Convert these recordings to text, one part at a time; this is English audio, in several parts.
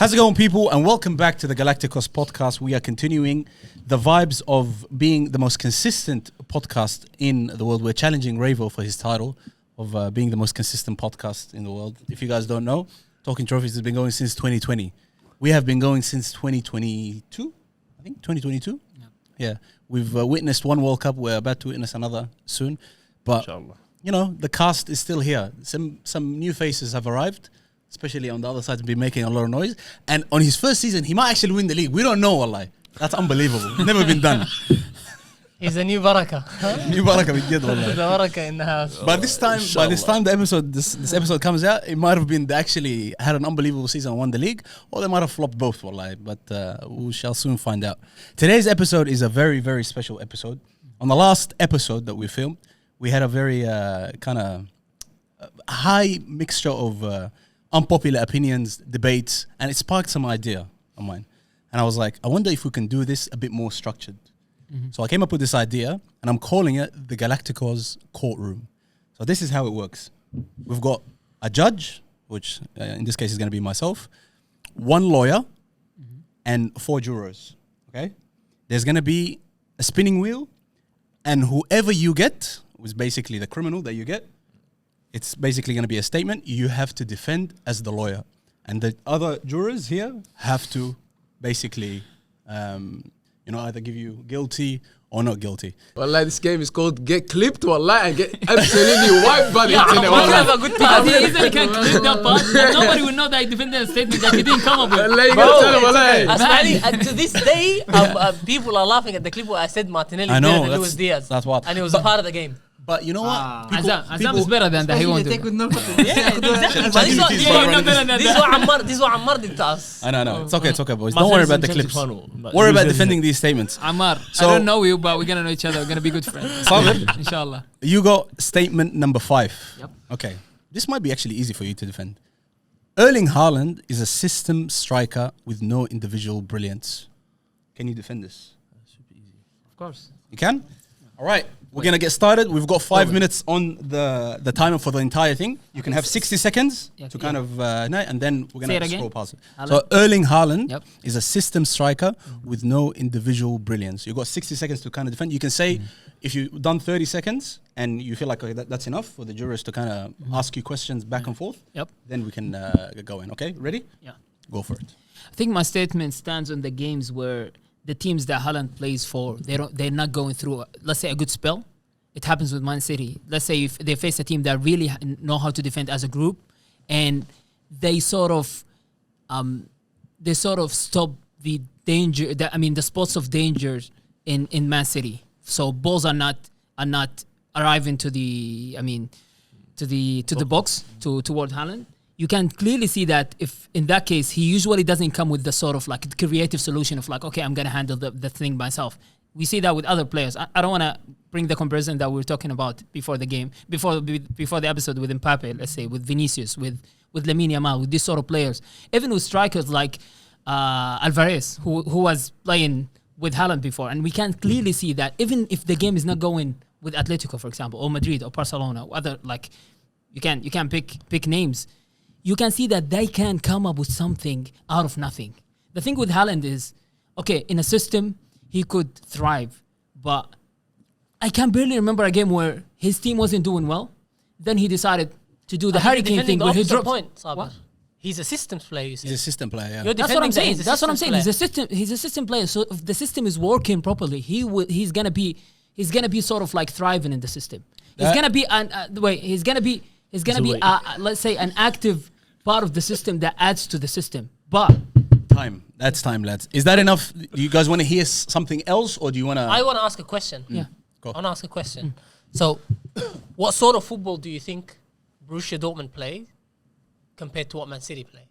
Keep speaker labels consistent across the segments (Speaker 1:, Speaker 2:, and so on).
Speaker 1: How's it going, people? And welcome back to the GalacticOz podcast. We are continuing the vibes of being the most consistent podcast in the world. We're challenging Ravo for his title of being the most consistent podcast in the world. If you guys don't know, Talking Trophies has been going since 2020. We have been going since 2022, I think, 2022. Yeah. We've witnessed one World Cup. We're about to witness another soon. But, you know, the cast is still here. Some new faces have arrived, especially on the other side, been making a lot of noise. And on his first season, he might actually win the league. We don't know, wallahi. That's unbelievable. Never been done.
Speaker 2: He's a new baraka.
Speaker 1: New baraka with Jid, wallahi.
Speaker 2: The baraka in the house.
Speaker 1: By this time this episode comes out, it might have been they actually had an unbelievable season and won the league, or they might have flopped both, wallahi. But we shall soon find out. Today's episode is a very, very special episode. On the last episode that we filmed, we had a very kind of high mixture of unpopular opinions, debates, and it sparked some idea of mine. And I was like, I wonder if we can do this a bit more structured. So I came up with this idea, and I'm calling it the GalacticOz Courtroom. So this is how it works. We've got a judge, which in this case is going to be myself, one lawyer, and 4 jurors. Okay? There's going to be a spinning wheel, and whoever you get, was basically the criminal that you get, it's basically going to be a statement you have to defend as the lawyer. And the other jurors here have to basically, either give you guilty or not guilty.
Speaker 3: Wallah, this game is called Get Clipped, wallah, and get absolutely wiped by the internet,
Speaker 2: We have
Speaker 3: wallah.
Speaker 2: a good part. He easily can clip that part. And nobody will know that he defended a statement that he didn't come up with.
Speaker 3: Wallah, you gotta tell him, wallah.
Speaker 2: Asmani, to this day, people are laughing at the clip where I said Martinelli
Speaker 1: I know,
Speaker 2: better than Luis Diaz.
Speaker 1: that's what.
Speaker 2: And it was a part of the game.
Speaker 1: But you know what?
Speaker 4: Azam is better than that. He won't do.
Speaker 2: Yeah, exactly. But this is what Ammar did to us.
Speaker 1: I know. It's okay, boys. Don't worry about the clips. Worry about defending these statements.
Speaker 4: Ammar,
Speaker 1: So-
Speaker 4: I don't know you, but we're gonna know each other. We're gonna be good friends. Inshallah.
Speaker 1: You got statement number 5.
Speaker 4: Yep.
Speaker 1: Okay. This might be actually easy for you to defend. Erling Haaland is a system striker with no individual brilliance. Can you defend this?
Speaker 4: Of course.
Speaker 1: You can? All right. We're going to get started. We've got 5 minutes on the timer for the entire thing. You can have 60 seconds to kind of, and then we're going to scroll past it. So Erling Haaland is a system striker with no individual brilliance. You've got 60 seconds to kind of defend. You can say, if you've done 30 seconds and you feel like okay, that's enough for the jurors to kind of ask you questions back and forth, then we can go in. Okay, ready?
Speaker 4: Yeah.
Speaker 1: Go for it.
Speaker 4: I think my statement stands on the games where the teams that Haaland plays for, they're not going through, let's say, a good spell. It happens with Man City. Let's say if they face a team that really know how to defend as a group, and they sort of stop the danger. The spots of danger in Man City. So balls are not arriving to the box toward Haaland. You can clearly see that if in that case he usually doesn't come with the sort of like creative solution of like, okay, I'm gonna handle the thing myself. We see that with other players. I don't want to bring the comparison that we were talking about before the game, before the episode with Mbappe, let's say, with Vinicius, with Lamine Yamal, with these sort of players. Even with strikers like Alvarez, who was playing with Haaland before. And we can clearly see that even if the game is not going with Atletico, for example, or Madrid or Barcelona, or other, like, you can pick names. You can see that they can come up with something out of nothing. The thing with Haaland is, okay, in a system, he could thrive. But I can barely remember a game where his team wasn't doing well. Then he decided to do the Hurricane thing where he dropped.
Speaker 2: What? He's a systems player, you see.
Speaker 1: He's a system player,
Speaker 2: You're
Speaker 4: That's what I'm
Speaker 2: defending
Speaker 4: saying.
Speaker 2: that
Speaker 4: That's what I'm saying. He's a system player. So if the system is working properly, he's gonna be sort of like thriving in the system. He's gonna be let's say an active part of the system that adds to the system. But
Speaker 1: That's time, lads. Is that enough? Do you guys want to hear something else, or do you want to?
Speaker 2: I want to ask a question.
Speaker 4: Yeah.
Speaker 1: Go.
Speaker 2: I want to ask a question. So, what sort of football do you think Borussia Dortmund play compared to what Man City play?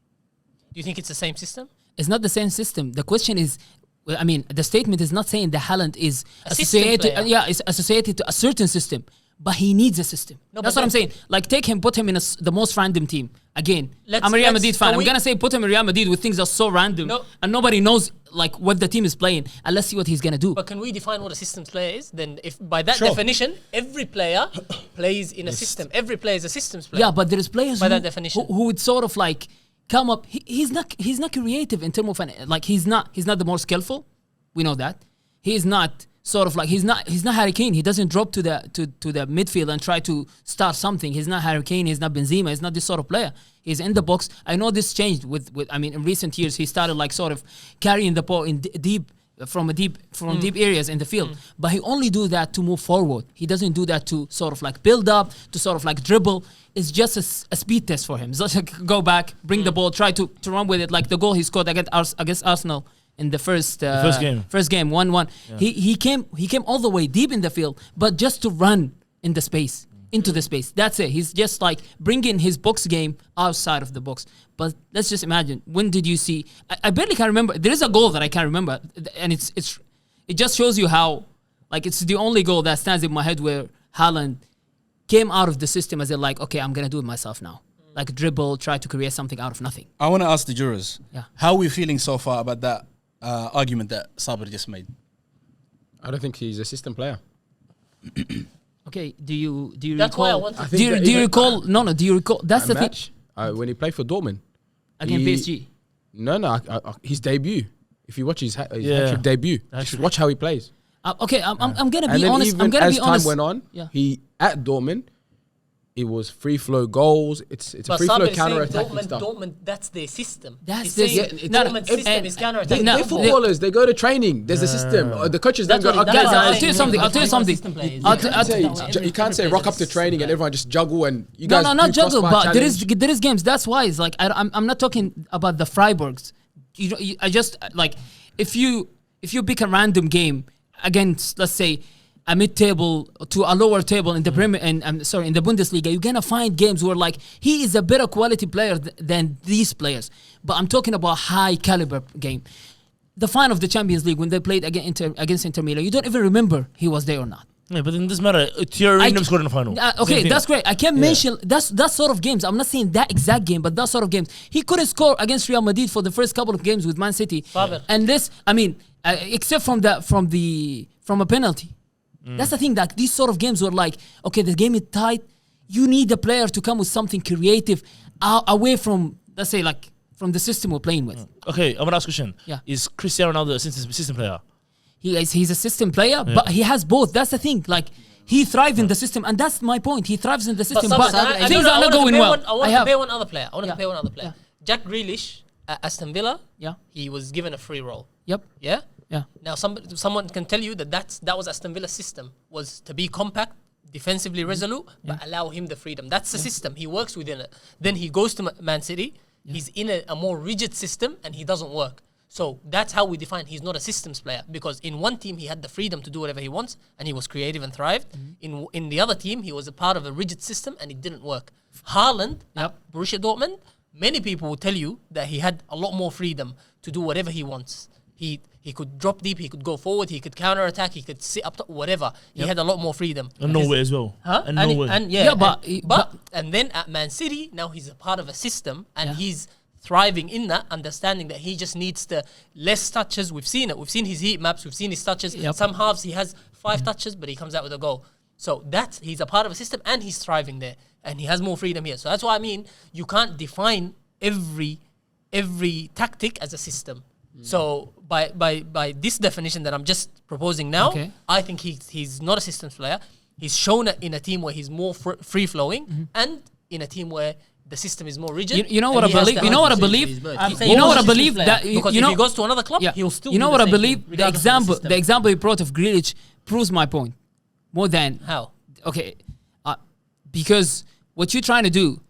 Speaker 2: Do you think it's the same system?
Speaker 4: It's not the same system. The question is, the statement is not saying that Haaland is
Speaker 2: associated.
Speaker 4: It's associated to a certain system, but he needs a system.
Speaker 2: No,
Speaker 4: that's what I'm saying. Like, put him in the most random team. Again,
Speaker 2: Let's-
Speaker 4: I'm a Real
Speaker 2: let's-
Speaker 4: Madrid fan.
Speaker 2: can
Speaker 4: I'm gonna say put him in Real Madrid with things that are so random, and nobody knows like what the team is playing, and let's see what he's gonna do.
Speaker 2: But can we define what a systems player is? Then, if by that definition, every player plays in a system. Every player is a systems player.
Speaker 4: Yeah, but there's players
Speaker 2: By that definition.
Speaker 4: who would sort of like come up. He's not creative in terms of like he's not the more skillful. We know that. He's not sort of like he's not Harry Kane. He doesn't drop to the midfield and try to start something. He's not Harry Kane. He's not Benzema. He's not this sort of player. He's in the box. I know this changed with I mean in recent years he started like sort of carrying the ball in deep areas in the field. But he only do that to move forward. He doesn't do that to sort of like build up, to sort of like dribble. It's just a speed test for him. It's just like go back, bring the ball, try to run with it. Like the goal he scored against Arsenal in the first game, 1-1. Yeah. He came all the way deep in the field, but just to run in the space, into the space. That's it. He's just like bringing his box game outside of the box. But let's just imagine, when did you see? I barely can remember. There is a goal that I can't remember, and it just shows you how like it's the only goal that stands in my head where Haaland came out of the system as like, okay, I'm gonna do it myself now. Like dribble, try to create something out of nothing.
Speaker 1: I want to ask the jurors,
Speaker 4: yeah, how
Speaker 1: are we feeling so far about that argument that Sabir just made?
Speaker 3: I don't think he's a system player.
Speaker 4: Okay, do you
Speaker 2: That's
Speaker 4: recall?
Speaker 2: why I wanted
Speaker 4: Do you recall? No. Do you recall? That's the thing.
Speaker 3: When he played for Dortmund
Speaker 4: against PSG.
Speaker 3: No. His debut. If you watch his actual debut, just watch how he plays.
Speaker 4: Okay, I'm gonna
Speaker 3: and
Speaker 4: be honest. I'm gonna
Speaker 3: as
Speaker 4: be honest.
Speaker 3: time went on, he at Dortmund, it was free flow goals. It's a free flow counter attacking stuff.
Speaker 2: Dortmund, that's their system.
Speaker 4: That's
Speaker 2: Dortmund's system is counter attacking.
Speaker 3: They're footballers. They go to training. There's a system. The coaches don't go.
Speaker 4: Guys, I'll tell you something.
Speaker 3: You can't say rock up to training and everyone just juggle and you guys.
Speaker 4: No, not juggle. But there is games. That's why it's like I'm not talking about the Freiburgs. I just like if you pick a random game against, let's say, a mid-table to a lower table in the Premier and in the Bundesliga, you're gonna find games where like he is a better quality player than these players. But I'm talking about high caliber game. The final of the Champions League when they played against Inter Milan, you don't even remember he was there or not.
Speaker 5: Yeah, but it doesn't matter. Thierry never scored in the final.
Speaker 4: Okay, that's great. I can't mention that sort of games. I'm not saying that exact game, but that sort of games. He couldn't score against Real Madrid for the first couple of games with Man City. And this, I mean, except from a penalty. That's the thing, that these sort of games were like, okay, the game is tight. You need a player to come with something creative away from, let's say, like from the system we're playing with.
Speaker 5: Okay, I'm gonna ask a question.
Speaker 4: Yeah.
Speaker 5: Is Cristiano Ronaldo a system player?
Speaker 4: He's a system player, but he has both. That's the thing. Like he thrives in the system, and that's my point. He thrives in the system, but things are not going well.
Speaker 2: I want to compare one other player.
Speaker 4: Yeah.
Speaker 2: Jack Grealish at Aston Villa.
Speaker 4: Yeah.
Speaker 2: He was given a free role.
Speaker 4: Yep.
Speaker 2: Yeah.
Speaker 4: Yeah.
Speaker 2: Now someone can tell you that was Aston Villa's system, was to be compact, defensively resolute, but allow him the freedom. That's the system. He works within it. Then he goes to Man City. Yeah. He's in a more rigid system and he doesn't work. So that's how we define he's not a systems player, because in one team he had the freedom to do whatever he wants and he was creative and thrived. In the other team he was a part of a rigid system and it didn't work. Haaland at Borussia Dortmund, many people will tell you that he had a lot more freedom to do whatever he wants. He could drop deep, he could go forward, he could counter attack, he could sit up top, whatever. He had a lot more freedom.
Speaker 5: And Norway as well.
Speaker 2: And
Speaker 5: Norway.
Speaker 2: But then at Man City, now he's a part of a system and he's thriving in that, understanding that he just needs the less touches. We've seen it. We've seen his heat maps. We've seen his touches. Some halves he has 5 touches, but he comes out with a goal. So he's a part of a system and he's thriving there. And he has more freedom here. So that's what I mean. You can't define every tactic as a system. So by this definition that I'm just proposing now, I think he's not a systems player. He's shown it in a team where he's more free-flowing and in a team where the system is more rigid.
Speaker 4: You know what I believe? You know what I believe? You know what I believe?
Speaker 2: Because if he goes to another club, he'll still.
Speaker 4: You know what I believe? The example you brought of Grealish proves my point more than
Speaker 2: how.
Speaker 4: Okay, because what you're trying to do,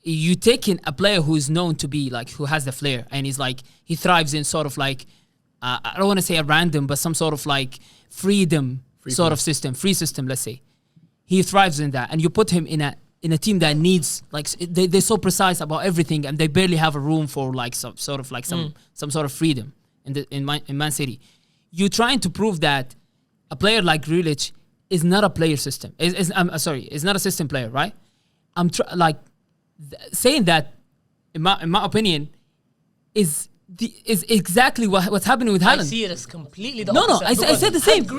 Speaker 4: you taking a player who is known to be like, who has the flair and he's like, he thrives in sort of like, I don't want to say a random, but some sort of like free system, let's say. He thrives in that, and you put him in a team that needs, like, they're so precise about everything and they barely have a room for like some sort of freedom in Man City. You're trying to prove that a player like Grealish is not a player system. Is not a system player, right? Saying that, in my opinion, is exactly what's happening with Haaland.
Speaker 2: I see it as completely the opposite.
Speaker 4: No, I said the same.
Speaker 2: If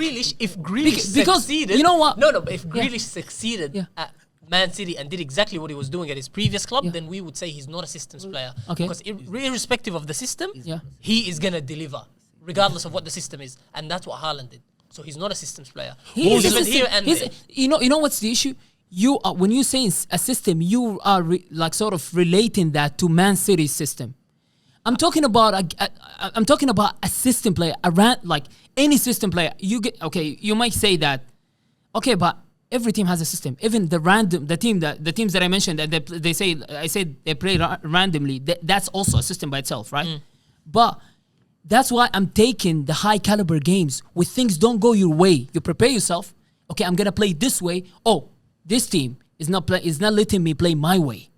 Speaker 2: Grealish
Speaker 4: because
Speaker 2: succeeded,
Speaker 4: you know what?
Speaker 2: No, but if Grealish succeeded at Man City and did exactly what he was doing at his previous club, then we would say he's not a systems player.
Speaker 4: Okay.
Speaker 2: Because irrespective of the system,
Speaker 4: Yeah.
Speaker 2: he is gonna deliver, regardless of what the system is, and that's what Haaland did. So he's not a systems player.
Speaker 4: He's a
Speaker 2: Even
Speaker 4: system-
Speaker 2: here and
Speaker 4: he's-
Speaker 2: there.
Speaker 4: you know what's the issue? You are, when you say a system, you are like sort of relating that to Man City's system. I'm talking about a system player around, like any system player. You get okay. You might say that, okay, but every team has a system. Even the teams that I mentioned that I said they play randomly. That's also a system by itself, right? But that's why I'm taking the high caliber games where things don't go your way. You prepare yourself. Okay, I'm gonna play this way. Oh, this team is not letting me play my way.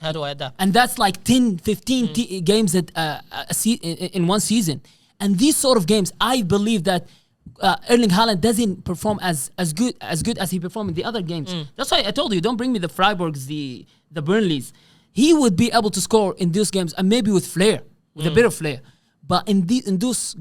Speaker 2: How do I adapt?
Speaker 4: And that's like 10, 15 games in one season. And these sort of games, I believe that Erling Haaland doesn't perform as good as he performed in the other games. That's why I told you, don't bring me the Freiburgs, the Burnleys. He would be able to score in those games, and maybe with flair, with a bit of flair. But in those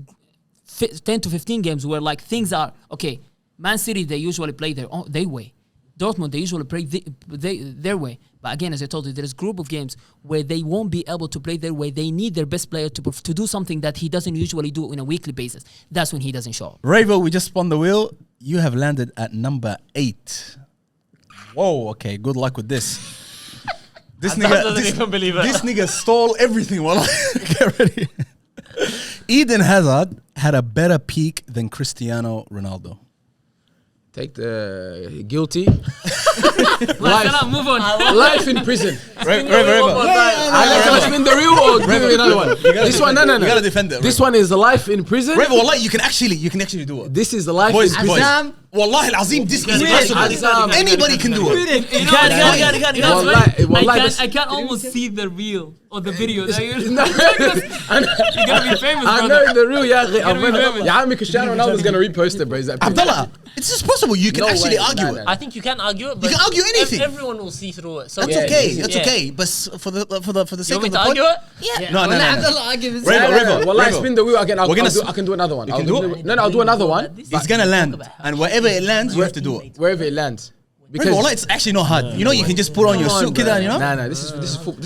Speaker 4: 10 to 15 games where like things are, okay, Man City, they usually play their way. Dortmund, they usually play their way. But again, as I told you, there is a group of games where they won't be able to play their way. They need their best player to do something that he doesn't usually do on a weekly basis. That's when he doesn't show up.
Speaker 1: Ravo, we just spun the wheel. You have landed at number 8. Whoa, okay, good luck with this. This
Speaker 5: doesn't even believe it.
Speaker 1: This nigga stole everything. Well, get ready. Eden Hazard had a better peak than Cristiano Ronaldo.
Speaker 3: Take the guilty.
Speaker 4: Life. Move on.
Speaker 3: Life in prison.
Speaker 1: Ravo.
Speaker 3: Can I spin the real or give me another one? This one, no.
Speaker 1: You gotta defend it.
Speaker 3: This one is the life in prison.
Speaker 1: Ravo, wallahi, you can actually do it.
Speaker 3: This is the life
Speaker 1: Boys,
Speaker 3: in prison.
Speaker 1: Wallahi al-azim, this is possible. Anybody can do it.
Speaker 5: You can't.
Speaker 3: Wallahi,
Speaker 4: I can almost see the reel or the video. You're
Speaker 3: No.
Speaker 4: gonna be famous,
Speaker 3: I
Speaker 4: brother.
Speaker 3: know the real. Yeah,
Speaker 4: famous.
Speaker 3: yeah, Cristiano Ronaldo's gonna repost it, bro. Is that
Speaker 1: Abdullah, it's just possible. You can
Speaker 3: No
Speaker 1: actually
Speaker 3: way.
Speaker 1: argue
Speaker 3: No,
Speaker 1: it.
Speaker 3: no.
Speaker 2: I think you can argue it. But
Speaker 1: can argue anything.
Speaker 2: Everyone will see through it. So
Speaker 1: That's
Speaker 3: Yeah,
Speaker 1: okay.
Speaker 3: yeah.
Speaker 1: That's
Speaker 2: Yeah.
Speaker 1: okay. But for the
Speaker 2: You
Speaker 1: sake
Speaker 2: want me
Speaker 1: of
Speaker 2: to
Speaker 1: the
Speaker 2: argue
Speaker 1: pod,
Speaker 2: it?
Speaker 1: no.
Speaker 3: Well,
Speaker 1: Ravo,
Speaker 3: I spin the wheel again.
Speaker 1: We're gonna
Speaker 3: I can do another one.
Speaker 1: You can do it?
Speaker 3: No, I'll do another one.
Speaker 1: it's gonna land, and wherever it lands, you have to do it.
Speaker 3: Wherever it lands.
Speaker 1: Ravo, wallahi, it's actually not hard. You know, you can just put on your suit, kida, you know.
Speaker 3: Nah, this is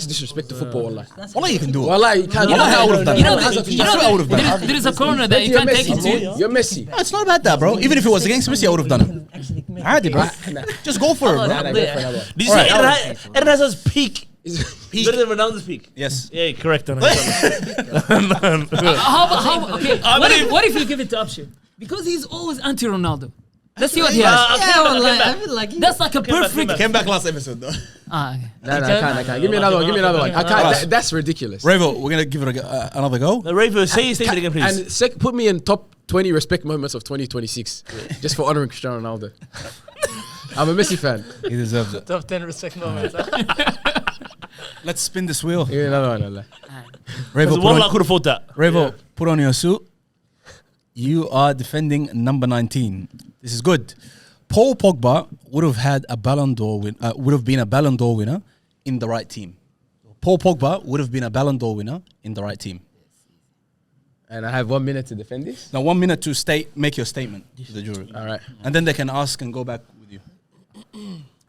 Speaker 3: disrespect to football, wallahi.
Speaker 1: Wallahi, you can do it.
Speaker 3: Wallahi, you can't.
Speaker 1: Wallahi, I would've done it. I would've done it.
Speaker 4: there is a corner that you
Speaker 3: You're
Speaker 4: can't take it
Speaker 3: Messi.
Speaker 4: to.
Speaker 3: You're Messi.
Speaker 1: No, it's not about that, bro. Even if it was against Messi, I would have done it. Adi, bro. Just go for it, bro.
Speaker 3: Nah, go for another one.
Speaker 5: Did you say Eden Hazard's peak?
Speaker 3: Peak.
Speaker 5: Better than Ronaldo's peak?
Speaker 1: Yes.
Speaker 5: Yeah, correct.
Speaker 4: How, okay, what if you give it to Upshur? Because he's always anti-Ronaldo. Let's see what he has.
Speaker 5: I feel like
Speaker 4: That's like a perfect...
Speaker 1: Came back last episode, though.
Speaker 4: Okay.
Speaker 3: No, I can't. Give me another one. I can't. That's ridiculous.
Speaker 1: Ravo, we're gonna give it another go.
Speaker 5: Ravo, say your statement again, please.
Speaker 3: And put me in top 20 respect moments of 2026, just for honoring Cristiano Ronaldo. I'm a Messi fan.
Speaker 1: He deserves it.
Speaker 2: Top 10 respect moments.
Speaker 1: Let's spin this wheel.
Speaker 3: Give me another one. Allah.
Speaker 1: Ravo,
Speaker 5: One I could afford that.
Speaker 1: Ravo, put on your suit. You are defending number 19. This is good. Paul Pogba would have had a Ballon d'Or would have been a Ballon d'Or winner in the right team. Paul Pogba would have been a Ballon d'Or winner in the right team.
Speaker 3: And I have 1 minute to defend this.
Speaker 1: Now 1 minute to make your statement to the jury.
Speaker 3: All right.
Speaker 1: And then they can ask and go back with you.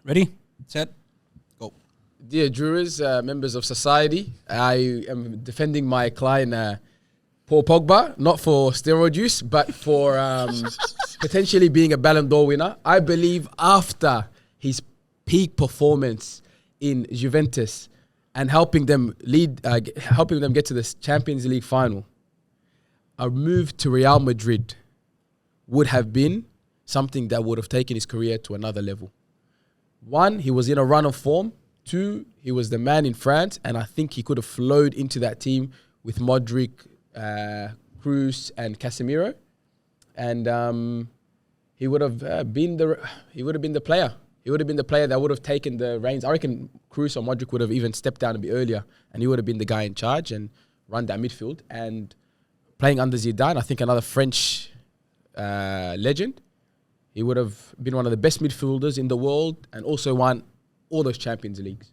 Speaker 1: Ready? Set? Go.
Speaker 3: Dear jurors, members of society, I am defending my client Paul Pogba, not for steroid use, but for potentially being a Ballon d'Or winner. I believe after his peak performance in Juventus and helping them get to the Champions League final, a move to Real Madrid would have been something that would have taken his career to another level. 1, he was in a run of form. 2, he was the man in France, and I think he could have flowed into that team with Modric, Cruz, and Casemiro, and he would have been the player. He would have been the player that would have taken the reins. I reckon Cruz or Modric would have even stepped down a bit earlier, and he would have been the guy in charge and run that midfield. And playing under Zidane, I think another French legend, he would have been one of the best midfielders in the world and also won all those Champions Leagues.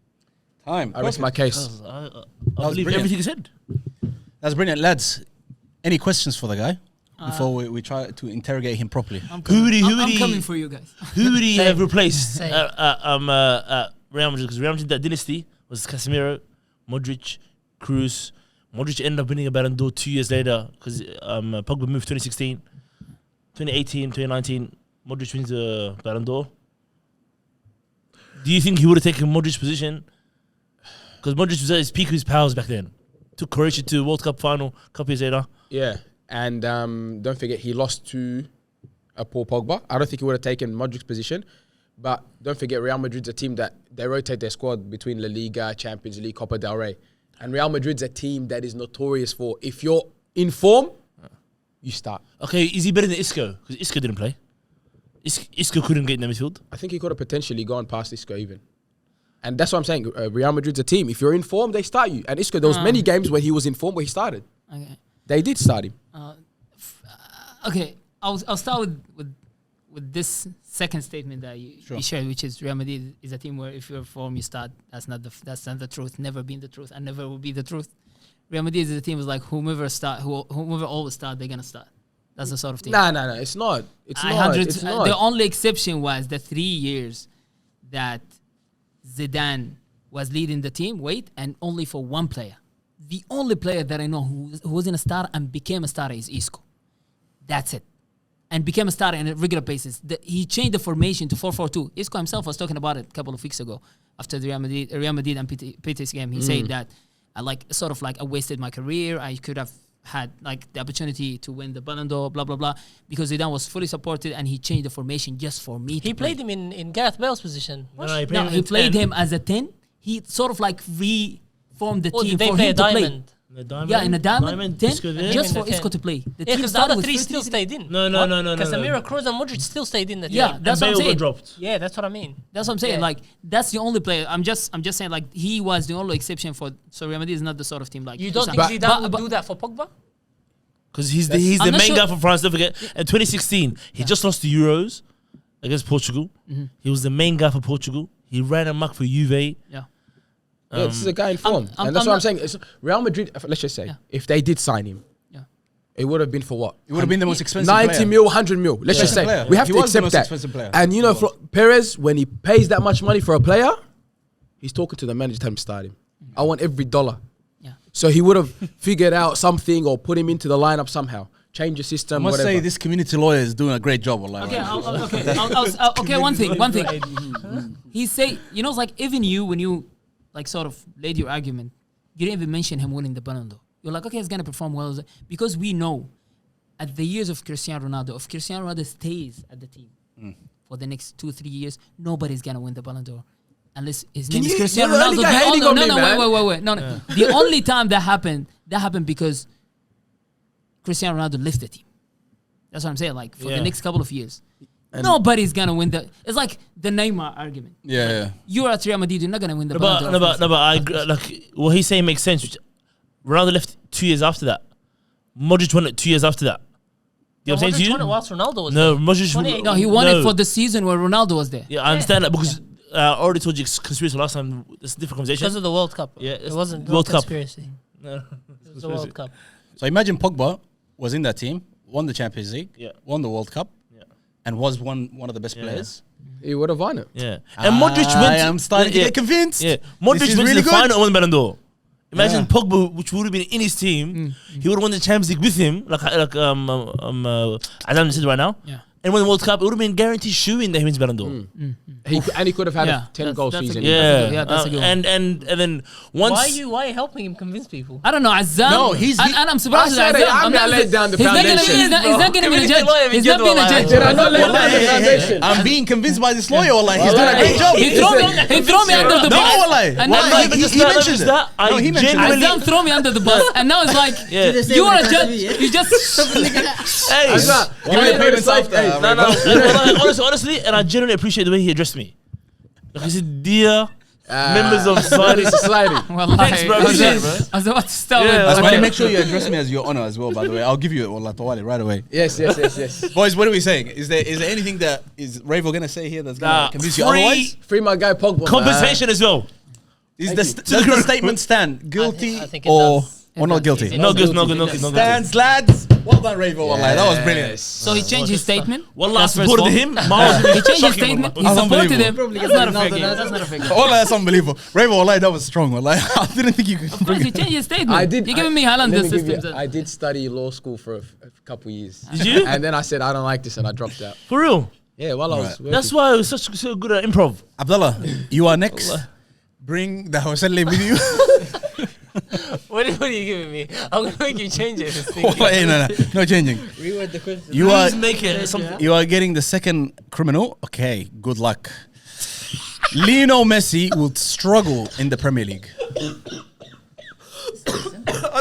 Speaker 1: Time.
Speaker 3: I rest my case.
Speaker 5: I believe
Speaker 1: brilliant.
Speaker 5: everything you said.
Speaker 1: That's brilliant, lads. Any questions for the guy? before we try to interrogate him properly.
Speaker 4: I'm
Speaker 5: I'm
Speaker 4: coming for you guys.
Speaker 5: Who would he have replaced
Speaker 2: Same.
Speaker 5: Real Madrid? Because Real Madrid, that dynasty was Casemiro, Modric, Cruz. Modric ended up winning a Ballon d'Or 2 years later because Pogba moved 2016, 2018, 2019. Modric wins the Ballon d'Or. Do you think he would have taken Modric's position? Because Modric was at his peak of his powers back then. Took Croatia to the World Cup final a couple years later.
Speaker 3: Yeah, and don't forget he lost to Paul Pogba. I don't think he would have taken Modric's position, but don't forget Real Madrid's a team that they rotate their squad between La Liga, Champions League, Copa del Rey, and Real Madrid's a team that is notorious for if you're in form, you start.
Speaker 5: Okay, is he better than Isco? Because Isco didn't play. Isco couldn't get in the midfield.
Speaker 3: I think he could have potentially gone past Isco even. And that's what I'm saying. Real Madrid's a team. If you're in form, they start you. And Isco, there was many games where he was in form where he started.
Speaker 4: Okay.
Speaker 3: They did start him.
Speaker 4: Okay. I'll start with this second statement that you shared, which is Real Madrid is a team where if you're in form, you start. That's not the truth. Never been the truth, and never will be the truth. Real Madrid is a team is like whomever always start, they're gonna start. That's the sort of thing.
Speaker 3: No, it's not. It's not. It's not.
Speaker 4: The only exception was the 3 years that Zidane was leading the team. And only for one player. The only player that I know who wasn't a starter and became a starter is Isco. That's it. And became a starter on a regular basis. He changed the formation to 4-4-2. Isco himself was talking about it a couple of weeks ago after the Real Madrid and Betis game. He said that I wasted my career. I could have had like the opportunity to win the Ballon d'Or, blah blah blah, because Zidane was fully supported and he changed the formation just for me.
Speaker 2: He played him in Gareth Bale's position.
Speaker 4: No, he played him as a 10. He sort of like reformed the team
Speaker 2: they
Speaker 4: for
Speaker 2: play
Speaker 4: him
Speaker 2: a
Speaker 4: to play.
Speaker 2: diamond?
Speaker 4: Yeah, in a diamond 10,
Speaker 5: Isco there?
Speaker 4: just for
Speaker 2: In the
Speaker 4: Isco
Speaker 2: 10.
Speaker 4: to play. The
Speaker 2: Yeah,
Speaker 4: team
Speaker 2: because the
Speaker 4: started
Speaker 2: other
Speaker 4: with
Speaker 2: three
Speaker 4: 50.
Speaker 2: still stayed in.
Speaker 5: No.
Speaker 2: Casemiro, Kroos, and Modric still stayed in the team.
Speaker 4: Yeah, that's what I'm
Speaker 5: Bale got
Speaker 4: saying.
Speaker 5: dropped.
Speaker 2: Yeah, that's what I mean.
Speaker 4: That's what I'm saying.
Speaker 2: Yeah.
Speaker 4: Like that's the only player. I'm just saying like he was the only exception for. So Real Madrid is not the sort of team like.
Speaker 2: You don't think
Speaker 3: But-
Speaker 2: Zidane would do that for Pogba?
Speaker 5: Because he's the
Speaker 4: I'm not
Speaker 5: main
Speaker 4: sure.
Speaker 5: guy for France. Don't forget. In 2016, he just lost the Euros against Portugal. He was the main guy for Portugal. He ran amok for Juve.
Speaker 4: Yeah.
Speaker 3: Yeah, this is a guy in form. And that's what I'm saying. It's Real Madrid, let's just say, if they did sign him, it would have been for what?
Speaker 1: It would have been the most expensive
Speaker 3: 90
Speaker 1: player.
Speaker 3: mil, 100 mil. Let's just say.
Speaker 1: Player.
Speaker 3: We have
Speaker 1: He
Speaker 3: to
Speaker 1: was the
Speaker 3: accept
Speaker 1: most
Speaker 3: that.
Speaker 1: expensive player.
Speaker 3: And you know,
Speaker 1: He was.
Speaker 3: Perez, when he pays that much money for a player, he's talking to the manager to tell him to start him. I want every dollar.
Speaker 4: Yeah.
Speaker 3: So he would have figured out something or put him into the lineup somehow. Change the
Speaker 1: I
Speaker 3: system,
Speaker 1: must
Speaker 3: whatever.
Speaker 1: say, this community lawyer is doing a great job. Wallahi.
Speaker 4: Okay, one thing. He say, you know, it's like even you when you like sort of laid your argument, you didn't even mention him winning the Ballon d'Or. You're like, okay, he's gonna perform well because we know at the years of Cristiano Ronaldo, if Cristiano Ronaldo stays at the team for the next 2-3 years, nobody's gonna win the Ballon d'Or. Unless his name is Cristiano
Speaker 3: you're the
Speaker 4: Ronaldo.
Speaker 3: only guy hating on me, man.
Speaker 4: Wait. No. The only time that happened because Cristiano Ronaldo left the team. That's what I'm saying. Like for the next couple of years, nobody's gonna win the. It's like the Neymar argument.
Speaker 1: Yeah.
Speaker 4: You're at Real Madrid, you're not gonna win the Ballon d'Or.
Speaker 5: No, but I agree, like what he's saying makes sense. Ronaldo left 2 years after that. Modric won it 2 years after that. You know what I'm saying to
Speaker 2: Modric
Speaker 5: you?
Speaker 2: won it whilst Ronaldo was
Speaker 5: No,
Speaker 2: there.
Speaker 5: Modric.
Speaker 2: 28.
Speaker 4: No, he won it for the season where Ronaldo was there.
Speaker 5: Yeah, I understand that because I already told you conspiracy last time. It's a different conversation.
Speaker 2: Because of the World Cup.
Speaker 5: Yeah,
Speaker 2: It wasn't
Speaker 5: World Cup.
Speaker 2: conspiracy.
Speaker 5: No.
Speaker 2: It was the World Cup.
Speaker 1: So imagine Pogba was in that team, won the Champions League, won the World Cup, and was one of the best players.
Speaker 3: He would have won it.
Speaker 5: Yeah, and Modric went.
Speaker 1: I am starting to get convinced.
Speaker 5: Yeah,
Speaker 1: This
Speaker 5: Modric
Speaker 1: is
Speaker 5: went
Speaker 1: really
Speaker 5: to the
Speaker 1: good.
Speaker 5: final and won the Ballon d'Or. Imagine
Speaker 1: Yeah.
Speaker 5: Pogba, which would have been in his team, he would have won the Champions League with him, like Adam said right now, and won the World Cup. It would have been guaranteed shooing that he wins Ballon d'Or.
Speaker 3: And he could have had a 10 goal
Speaker 4: that's a
Speaker 3: season.
Speaker 4: good-
Speaker 5: Yeah,
Speaker 4: that's a good one.
Speaker 5: and then once.
Speaker 2: Why are you helping him convince people?
Speaker 4: I don't know, Azam.
Speaker 1: No, he's-
Speaker 4: and I'm surprised.
Speaker 3: I said
Speaker 4: at
Speaker 3: it,
Speaker 4: Azam.
Speaker 3: I'm not let down the
Speaker 4: he's
Speaker 3: foundation.
Speaker 4: He's not gonna be a
Speaker 2: Community
Speaker 4: judge.
Speaker 2: lawyer,
Speaker 4: He's
Speaker 2: we
Speaker 4: not
Speaker 2: get
Speaker 4: being a
Speaker 2: one,
Speaker 4: judge.
Speaker 3: Did I not let down the
Speaker 1: Wallahi,
Speaker 3: foundation?
Speaker 1: I'm being convinced by this lawyer. Wallahi, he's doing a great job.
Speaker 4: He threw me under the
Speaker 1: No,
Speaker 4: bus.
Speaker 1: wallahi.
Speaker 4: And
Speaker 1: Wallahi,
Speaker 4: now
Speaker 1: he mentioned it.
Speaker 5: that.
Speaker 1: No, he mentioned it.
Speaker 5: genuinely.
Speaker 4: Azam threw me under the bus, and now it's like you are a judge. You just
Speaker 5: Hey,
Speaker 3: Azam,
Speaker 1: Give me the payments after.
Speaker 5: No. Honestly, and I genuinely appreciate the way he addressed me. Like he said, dear members of society.
Speaker 4: Thanks,
Speaker 5: bro. Appreciate it, bro.
Speaker 4: I was about to start
Speaker 5: Yeah,
Speaker 4: with.
Speaker 1: I want to make sure you address me as your honor as well, by the way. I'll give you it, Wallah Tawali, right away.
Speaker 3: Yes.
Speaker 1: Boys, what are we saying? Is there anything that is Ravo going to say here that's going
Speaker 5: Nah,
Speaker 1: to convince you
Speaker 5: free
Speaker 1: otherwise?
Speaker 3: Free my guy Pogba.
Speaker 5: Compensation as well.
Speaker 1: Does the statement stand? Guilty
Speaker 2: I think it
Speaker 1: or...
Speaker 2: does.
Speaker 1: or not guilty?
Speaker 5: No good, no good, no good, no good.
Speaker 1: Stands, lads. Well done, Ravo. Wallahi, that was brilliant.
Speaker 4: So he changed his statement.
Speaker 5: Wallah, I
Speaker 4: That's first
Speaker 5: supported
Speaker 4: of all.
Speaker 5: him. Miles
Speaker 4: He changed his
Speaker 5: shocking,
Speaker 4: statement. He
Speaker 5: wallah.
Speaker 1: That's
Speaker 4: supported him.
Speaker 1: unbelievable.
Speaker 4: That's not a fair game. That's not a fair game.
Speaker 1: Wallah, that's unbelievable. Ravo, wallahi, that was strong. Wallahi, I didn't think you could
Speaker 4: Of course,
Speaker 1: bring
Speaker 4: he
Speaker 1: it.
Speaker 4: changed his statement.
Speaker 3: I did.
Speaker 4: You're giving me Haaland
Speaker 3: let
Speaker 4: the
Speaker 3: me give you-
Speaker 4: system.
Speaker 3: I did study law school for a couple years.
Speaker 5: Did you?
Speaker 3: And then I said I don't like this, and I dropped out.
Speaker 5: For real.
Speaker 3: Yeah, while I was working.
Speaker 5: That's why I was so good at improv.
Speaker 1: Abdullah, you are next. Bring the Hoselle with you.
Speaker 2: What are you giving me? I'm gonna make you change it. This thing.
Speaker 1: Wallahi, no changing.
Speaker 6: Reword the question.
Speaker 1: You are
Speaker 5: Please make it something.
Speaker 1: you are getting the second criminal. Okay, good luck. Lionel Messi will struggle in the Premier League.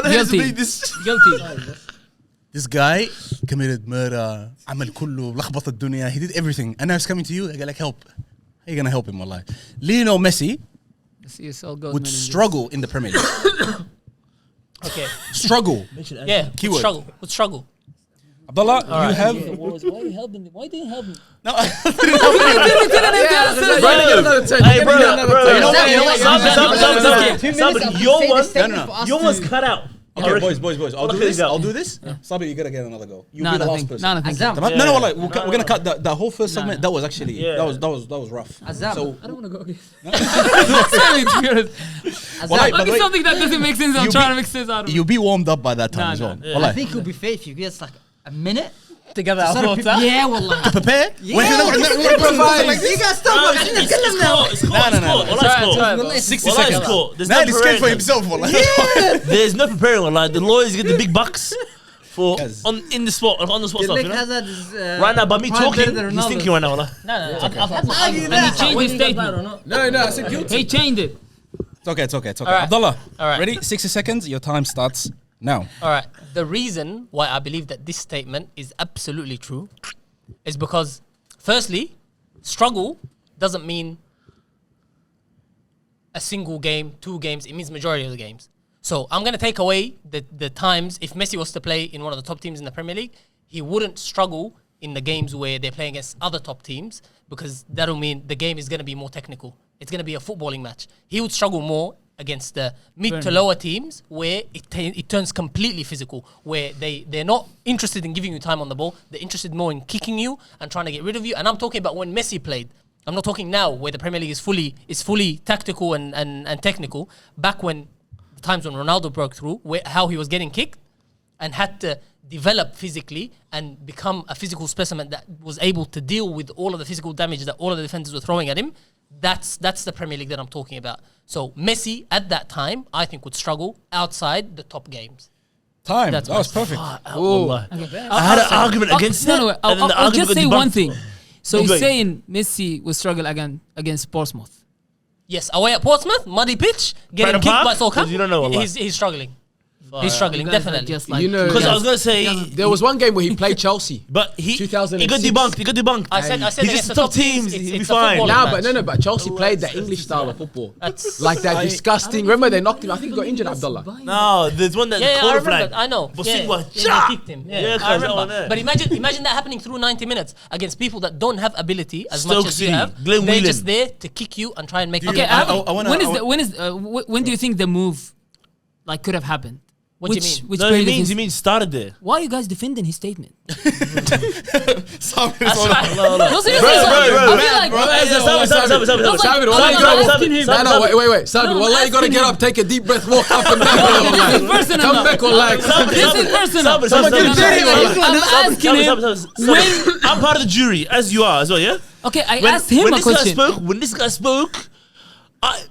Speaker 4: Guilty. Guilty.
Speaker 1: This guy committed murder. عمل كله لخبط الدنيا. He did everything. And now he's coming to you. I got like help. How you gonna help him, wallahi? Lionel Messi would struggle in the Premier League.
Speaker 2: Okay.
Speaker 1: Struggle.
Speaker 2: Yeah.
Speaker 1: Keyword.
Speaker 2: Would struggle.
Speaker 1: Abdullah, you have
Speaker 6: Why are you helping him? Why didn't you help him?
Speaker 1: no.
Speaker 5: Hey, bro,
Speaker 1: You know what?
Speaker 5: Your one's cut out.
Speaker 1: Okay, boys. I'll do
Speaker 5: Okay,
Speaker 1: this.
Speaker 5: go.
Speaker 1: I'll do this. Sabi, you gotta get another go. You'll
Speaker 4: No,
Speaker 1: be the last
Speaker 4: nothing.
Speaker 1: person.
Speaker 4: No, nothing.
Speaker 6: Azam.
Speaker 1: No, like we're gonna cut that whole first segment. That was actually
Speaker 5: Yeah.
Speaker 1: that was rough.
Speaker 6: Azam.
Speaker 1: So
Speaker 6: I don't want to go again.
Speaker 1: wallahi, by the way,
Speaker 4: Something that doesn't make sense. I'm
Speaker 1: you
Speaker 4: trying to
Speaker 1: be-
Speaker 4: make sense out of it.
Speaker 1: you'll be warmed up by that time
Speaker 4: Nah,
Speaker 1: as well.
Speaker 4: nah.
Speaker 5: Yeah.
Speaker 1: Wallahi.
Speaker 6: I think he'll be fair if you give us like a minute.
Speaker 1: together.
Speaker 6: Sort of yeah, wallah.
Speaker 1: Prepare.
Speaker 6: Yeah.
Speaker 1: When
Speaker 6: Like, you guys stop.
Speaker 5: No,
Speaker 6: Like,
Speaker 5: it's
Speaker 6: kill him now.
Speaker 5: cool. It's cool.
Speaker 1: No, no,
Speaker 5: It's
Speaker 1: no,
Speaker 5: cool.
Speaker 1: no.
Speaker 5: Wallah, it's cool.
Speaker 6: Wallah,
Speaker 1: 60
Speaker 5: Wallah, it's
Speaker 1: seconds.
Speaker 5: cool. There's
Speaker 1: Now
Speaker 5: no
Speaker 1: he's scared for
Speaker 5: preparing.
Speaker 1: himself. Wallahi.
Speaker 5: There's no preparing. Wallah. The lawyers get the big bucks for
Speaker 1: Yes.
Speaker 5: in the spot on the spot stuff.
Speaker 6: Nick
Speaker 5: You know?
Speaker 6: Hazard is
Speaker 5: Right now, by me
Speaker 6: prime
Speaker 5: talking,
Speaker 6: better than
Speaker 5: he's
Speaker 6: Ronaldo.
Speaker 5: thinking right now. Wallah.
Speaker 2: No. I've had my argument.
Speaker 4: And he changed his statement.
Speaker 3: No, I said guilty.
Speaker 4: He changed it.
Speaker 1: It's okay.
Speaker 2: All right.
Speaker 1: Abdullah,
Speaker 2: All right.
Speaker 1: ready? 60 seconds. Your time starts now.
Speaker 2: All right. The reason why I believe that this statement is absolutely true is because, firstly, struggle doesn't mean a single game, 2 games. It means majority of the games. So I'm going to take away the times if Messi was to play in one of the top teams in the Premier League, he wouldn't struggle in the games where they're playing against other top teams because that'll mean the game is going to be more technical. It's going to be a footballing match. He would struggle more against the mid to lower teams where it turns completely physical, where they're not interested in giving you time on the ball. They're interested more in kicking you and trying to get rid of you. And I'm talking about when Messi played. I'm not talking now where the Premier League is fully tactical and technical. Back when the times when Ronaldo broke through, how he was getting kicked and had to develop physically and become a physical specimen that was able to deal with all of the physical damage that all of the defenders were throwing at him. That's the Premier League that I'm talking about. So Messi at that time, I think, would struggle outside the top games.
Speaker 1: Time.
Speaker 2: That's
Speaker 1: That was
Speaker 2: my-
Speaker 1: perfect.
Speaker 5: Wallah. I had an argument against
Speaker 4: No,
Speaker 5: that. and then the
Speaker 4: I'll
Speaker 5: argument
Speaker 4: just
Speaker 5: got
Speaker 4: say
Speaker 5: debunked.
Speaker 4: one thing. So
Speaker 5: Go
Speaker 4: he's
Speaker 5: ahead.
Speaker 4: saying Messi will struggle again against Portsmouth.
Speaker 2: Yes, away at Portsmouth, muddy pitch, getting
Speaker 5: Pride
Speaker 2: kicked
Speaker 5: Park?
Speaker 2: by Sol
Speaker 5: 'Cause you don't know, wallah.
Speaker 2: He's struggling. He's struggling,
Speaker 4: You guys are
Speaker 2: definitely.
Speaker 4: just like
Speaker 3: You know,
Speaker 5: Because I
Speaker 3: Yeah.
Speaker 5: was gonna say,
Speaker 3: There was one game where he played Chelsea.
Speaker 5: but he got
Speaker 3: 2006.
Speaker 5: debunked. He got debunked.
Speaker 2: I said
Speaker 5: He's
Speaker 2: against
Speaker 5: just
Speaker 2: the
Speaker 5: top
Speaker 2: top teams,
Speaker 5: teams. He'll be
Speaker 2: it's a
Speaker 5: fine.
Speaker 2: footballing
Speaker 3: Nah,
Speaker 2: match.
Speaker 3: but Chelsea played the English style of football.
Speaker 2: That's
Speaker 3: Like that disgusting. Remember they knocked him. I think he got injured, Abdullah.
Speaker 5: No, there's one that
Speaker 2: yeah, I
Speaker 5: corner
Speaker 2: remember.
Speaker 5: flag.
Speaker 2: I know.
Speaker 5: But
Speaker 2: Yeah,
Speaker 5: Sigma,
Speaker 2: they
Speaker 5: cha!
Speaker 2: kicked him.
Speaker 5: Yeah,
Speaker 2: Yeah,
Speaker 5: cause
Speaker 2: I
Speaker 5: that one
Speaker 2: remember.
Speaker 5: there.
Speaker 2: But imagine that happening through 90 minutes against people that don't have ability as much
Speaker 5: Stoke
Speaker 2: as you
Speaker 5: City,
Speaker 2: have.
Speaker 5: Glenn
Speaker 2: They're
Speaker 5: Whelan.
Speaker 2: just there to kick you and try and make.
Speaker 1: Do you-
Speaker 2: you
Speaker 4: Okay,
Speaker 1: I wanna-
Speaker 4: when do you think the move could have happened?
Speaker 2: What do you mean?
Speaker 4: Which
Speaker 5: No,
Speaker 4: period
Speaker 5: he
Speaker 4: of his-
Speaker 5: means started there.
Speaker 4: Why are you guys defending his statement?
Speaker 1: Sorry,
Speaker 2: That's
Speaker 1: sorry.
Speaker 2: right.
Speaker 4: No, seriously,
Speaker 5: Bro,
Speaker 4: I
Speaker 5: bro.
Speaker 4: feel like
Speaker 3: Sabir, wait. Sabir, wallah, you gotta get up, take a deep breath, walk up and down.
Speaker 4: personal
Speaker 3: Come
Speaker 4: now.
Speaker 3: back, wallah.
Speaker 4: This is personal. I'm asking him
Speaker 5: I'm part of the jury, as you are as well, yeah?
Speaker 4: Okay, I asked him
Speaker 5: when
Speaker 4: a
Speaker 5: this
Speaker 4: question.
Speaker 5: when this guy spoke,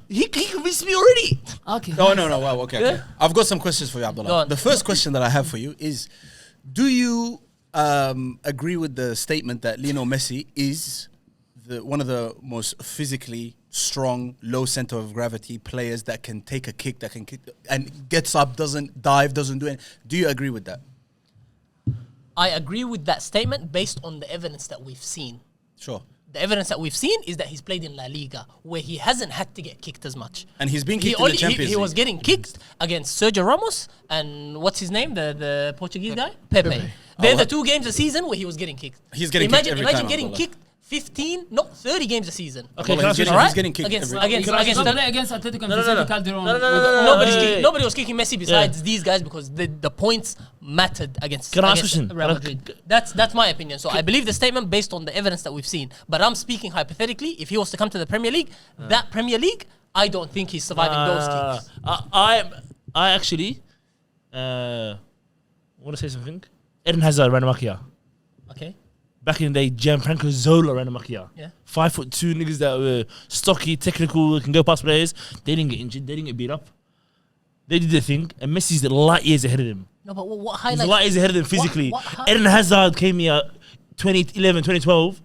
Speaker 5: he convinced me already.
Speaker 4: Okay.
Speaker 1: No. Wow, okay. I've got some questions for you,
Speaker 2: Go
Speaker 1: Abdullah.
Speaker 2: on.
Speaker 1: The first question that I have for you is, do you agree with the statement that Lionel Messi is one of the most physically strong, low center of gravity players that can take a kick, that can kick and gets up, doesn't dive, doesn't do anything? Do you agree with that?
Speaker 2: I agree with that statement based on the evidence that we've seen.
Speaker 1: Sure.
Speaker 2: The evidence that we've seen is that he's played in La Liga, where he hasn't had to get kicked as much.
Speaker 1: And he's been
Speaker 2: He
Speaker 1: kicked in the Champions
Speaker 2: he was
Speaker 1: League.
Speaker 2: getting kicked against Sergio Ramos and what's his name, the Portuguese guy, Pepe. They're the 2 games a season where he was getting kicked.
Speaker 1: He's getting kicked every
Speaker 2: imagine
Speaker 1: time,
Speaker 2: getting
Speaker 1: Abdullah.
Speaker 2: kicked 15, not 30 games a season.
Speaker 5: Okay,
Speaker 1: Well,
Speaker 5: can I
Speaker 1: he's
Speaker 5: ask you
Speaker 1: getting,
Speaker 5: a
Speaker 1: he's
Speaker 5: question?
Speaker 1: getting kicked.
Speaker 2: Against
Speaker 1: every-
Speaker 4: Against Atletico and Vicente Calderon.
Speaker 2: Nobody was kicking Messi besides these guys because the points mattered against,
Speaker 5: Can I ask a
Speaker 2: against
Speaker 5: question?
Speaker 2: Real Madrid. That's my opinion. So I believe the statement based on the evidence that we've seen. But I'm speaking hypothetically. If he was to come to the Premier League, that Premier League, I don't think he's surviving those kicks.
Speaker 5: I actually want to say something. Eden Hazard ran amok here.
Speaker 2: Okay.
Speaker 5: Back in the day, Gianfranco Zola ran amok here.
Speaker 2: Yeah.
Speaker 5: 5'2" niggas that were stocky, technical, can go past players. They didn't get injured. They didn't get beat up. They did their thing, and Messi's light years ahead of them.
Speaker 2: No, but what
Speaker 5: He's
Speaker 2: highlights?
Speaker 5: light years ahead of them physically.
Speaker 2: what
Speaker 5: Eden Hazard came here 2011, 2012,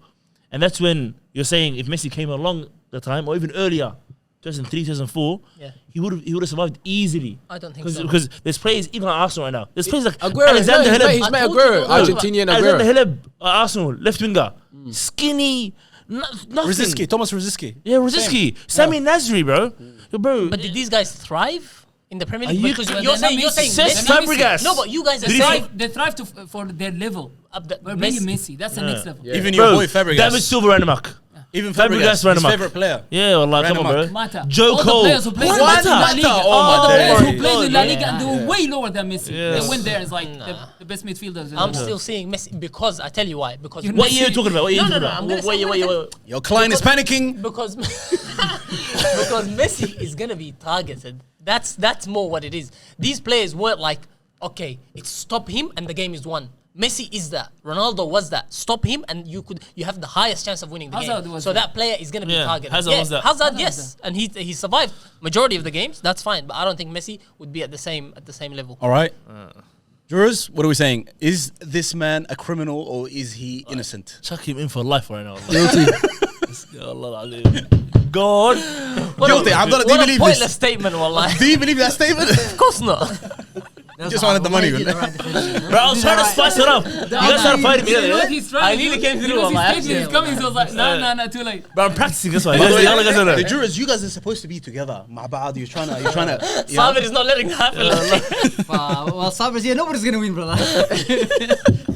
Speaker 5: and that's when you're saying if Messi came along the time, or even earlier, 2003, 2004,
Speaker 2: Yeah.
Speaker 5: he would have survived easily.
Speaker 2: I don't think so.
Speaker 5: Because there's players, even at Arsenal right now, there's players like
Speaker 3: Aguero,
Speaker 5: Alexander
Speaker 3: he's
Speaker 5: Heleb.
Speaker 3: met
Speaker 2: I told
Speaker 3: Aguero,
Speaker 2: you,
Speaker 3: Argentinian
Speaker 5: Alexander
Speaker 3: Aguero.
Speaker 5: Heleb at Arsenal, left winger. Skinny, nothing.
Speaker 1: Rosicky, Thomas Rosicky.
Speaker 5: Yeah, Rosicky. Sami Nasri, bro. Yo, bro.
Speaker 2: But did these guys thrive in the Premier
Speaker 5: Are
Speaker 2: League?
Speaker 5: you-
Speaker 2: Because
Speaker 5: Well,
Speaker 2: you're
Speaker 4: they're
Speaker 2: saying
Speaker 4: not
Speaker 5: Cesc
Speaker 2: Messi-
Speaker 5: Fabregas.
Speaker 2: No, but you guys are
Speaker 5: Did he
Speaker 2: saying
Speaker 4: They thrive for their level.
Speaker 2: the
Speaker 4: But maybe
Speaker 2: Messi.
Speaker 4: Messi, that's the next level.
Speaker 1: Even
Speaker 5: Bro,
Speaker 1: your boy Fabregas.
Speaker 5: David Silva ran amok.
Speaker 1: Even
Speaker 5: Fabregas
Speaker 1: Fabregas,
Speaker 5: ran
Speaker 1: his
Speaker 5: amok.
Speaker 1: favorite player.
Speaker 5: Yeah, wallah,
Speaker 1: Ran
Speaker 5: come on,
Speaker 1: amok.
Speaker 5: bro.
Speaker 4: Mata.
Speaker 5: Joe
Speaker 4: All
Speaker 5: Cole.
Speaker 4: the players who played in
Speaker 5: Mata.
Speaker 4: La Liga,
Speaker 1: Oh
Speaker 4: all the
Speaker 1: my
Speaker 4: players who
Speaker 1: days.
Speaker 4: played in La
Speaker 2: Yeah.
Speaker 4: Liga, and they were way lower than Messi.
Speaker 5: Yes.
Speaker 4: They went there as like the best midfielders.
Speaker 2: I'm still seeing Messi because I tell you why. Because
Speaker 5: What year are you talking about? What year are you
Speaker 2: No,
Speaker 5: talking
Speaker 2: no,
Speaker 5: about?
Speaker 2: I'm gonna say-
Speaker 5: Wait.
Speaker 1: Your client is panicking.
Speaker 2: because because Messi is gonna be targeted. That's more what it is. These players weren't like, okay, it's stop him and the game is won. Messi is that. Ronaldo was that. Stop him and you have the highest chance of winning the
Speaker 4: Hazard
Speaker 2: game.
Speaker 4: was
Speaker 2: So
Speaker 4: that.
Speaker 2: that player is gonna be
Speaker 5: Yeah,
Speaker 2: targeted.
Speaker 5: Hazard
Speaker 2: Yeah,
Speaker 5: was that.
Speaker 2: Hazard,
Speaker 4: Hazard
Speaker 2: yes,
Speaker 4: was
Speaker 2: and he survived majority of the games. That's fine, but I don't think Messi would be at the same level.
Speaker 1: All right. Jurors, what are we saying? Is this man a criminal or is he innocent?
Speaker 5: Chuck him in for life right now.
Speaker 3: Guilty.
Speaker 5: God.
Speaker 1: Guilty. Abdullah, do you
Speaker 2: What a
Speaker 1: believe
Speaker 2: pointless
Speaker 1: this?
Speaker 2: statement, wallahi.
Speaker 1: Do you believe that statement?
Speaker 2: Of course not.
Speaker 1: Just wanted the money.
Speaker 6: Right
Speaker 5: Bro, I was trying to spice it up. You guys started fighting me.
Speaker 4: You know what
Speaker 5: Yeah?
Speaker 4: he's trying
Speaker 2: I
Speaker 4: to
Speaker 2: nearly
Speaker 4: do?
Speaker 2: came
Speaker 4: He
Speaker 2: through
Speaker 4: knows
Speaker 2: on my
Speaker 4: his statement is
Speaker 2: ass.
Speaker 4: coming, so I was like, no, too late.
Speaker 5: But I'm practicing, that's why. You
Speaker 1: By the way,
Speaker 5: guys know
Speaker 1: the
Speaker 5: that.
Speaker 1: jurors, you guys are supposed to be together. Ma'bad, you're trying to.
Speaker 2: Sabir is not letting that happen.
Speaker 6: Well, Sabres, yeah, nobody's gonna win, brother.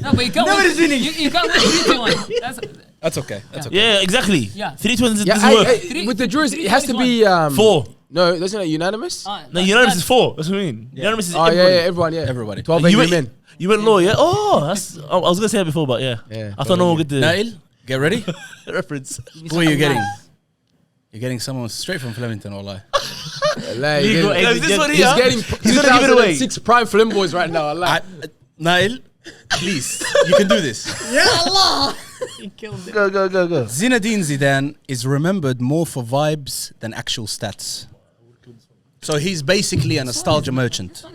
Speaker 4: No, but you can't
Speaker 6: Nobody's
Speaker 4: win.
Speaker 6: winning.
Speaker 4: You can't win 3-1.
Speaker 1: That's okay. That's okay.
Speaker 5: Yeah, exactly.
Speaker 4: Yeah.
Speaker 5: 3 twins
Speaker 3: Yeah,
Speaker 5: doesn't work.
Speaker 3: with the jurors, it has to be
Speaker 5: 4.
Speaker 3: No, isn't it unanimous?
Speaker 5: No, unanimous is 4. That's what I mean. Unanimous is
Speaker 3: Oh yeah, everyone, yeah.
Speaker 1: Everybody.
Speaker 3: 12
Speaker 5: You
Speaker 3: angry
Speaker 5: went,
Speaker 3: men.
Speaker 5: you went low, yeah? Oh, that's. I was gonna say that before, but yeah.
Speaker 3: Yeah,
Speaker 5: I thought no one would get the
Speaker 1: Nail, get ready.
Speaker 5: reference.
Speaker 1: Who are you getting? You're getting someone straight from Flemington, wallah.
Speaker 3: Like,
Speaker 2: Legal
Speaker 3: he's
Speaker 2: exit.
Speaker 5: This one
Speaker 3: he's
Speaker 5: here,
Speaker 3: getting
Speaker 5: he's gonna give it away.
Speaker 3: 2006 prime film boys right now. Like,
Speaker 1: Nail, please, you can do this.
Speaker 5: Go.
Speaker 1: Zinedine Zidane is remembered more for vibes than actual stats. So he's basically a nostalgia merchant.
Speaker 5: I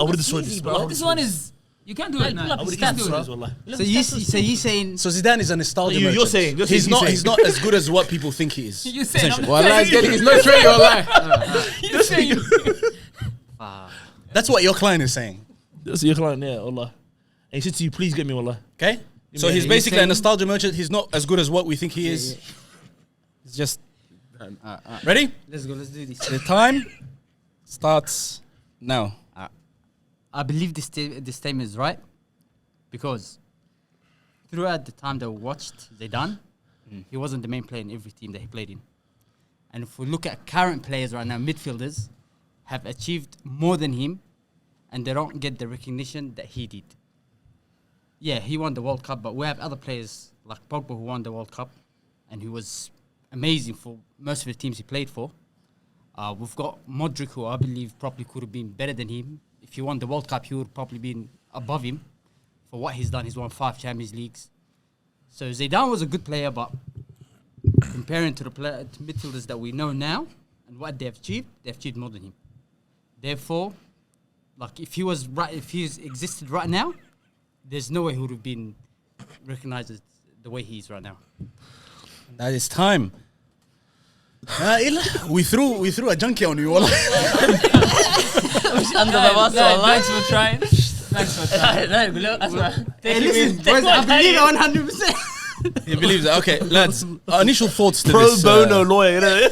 Speaker 5: would have destroyed this, bro.
Speaker 4: This one is. You can't do it, man.
Speaker 5: I would
Speaker 4: You
Speaker 5: have
Speaker 4: can't do
Speaker 5: destroyed
Speaker 4: it.
Speaker 5: this, wallah.
Speaker 6: So you saying
Speaker 1: So Zidane is a nostalgia
Speaker 5: You're
Speaker 1: merchant.
Speaker 5: saying- you're
Speaker 1: he's
Speaker 5: saying-
Speaker 1: not.
Speaker 5: you're
Speaker 1: He's not as good as what people think he is.
Speaker 4: You saying
Speaker 1: essentially.
Speaker 4: I'm
Speaker 3: well, he's getting his no trade. Like,
Speaker 4: You saying
Speaker 1: That's what your client is saying.
Speaker 5: That's your client, yeah, wallah. And he said to you, please get me, wallah.
Speaker 1: Okay. So
Speaker 5: Yeah,
Speaker 1: he's
Speaker 5: he's
Speaker 1: basically a
Speaker 6: saying-
Speaker 1: nostalgia merchant. He's not as good as what we think he is. It's just ready.
Speaker 6: let's go, let's do this.
Speaker 1: The time starts now.
Speaker 6: I believe this statement is right because throughout the time that we watched Zidane, he wasn't the main player in every team that he played in. And if we look at current players right now, midfielders have achieved more than him, and they don't get the recognition that he did. Yeah, he won the World Cup, but we have other players like Pogba who won the World Cup, and he was amazing for most of the teams he played for. We've got Modric, who I believe probably could have been better than him. If he won the World Cup, he would probably been above him for what he's done. He's won 5 Champions Leagues. So Zidane was a good player, but comparing to the midfielders that we know now and what they've achieved more than him. Therefore, like if he's existed right now, there's no way he would have been recognized as the way he is right now.
Speaker 1: That is time. We threw a junkie on you, wallah.
Speaker 2: Under the bus, wallahi.
Speaker 4: Thanks for trying. Thanks for trying.
Speaker 2: لا يقول له اسمع
Speaker 6: Hey, listen, boys, I believe it 100%.
Speaker 1: He believes that. Okay, lads. Our initial thoughts to
Speaker 5: Pro
Speaker 1: this.
Speaker 5: bono lawyer, you know?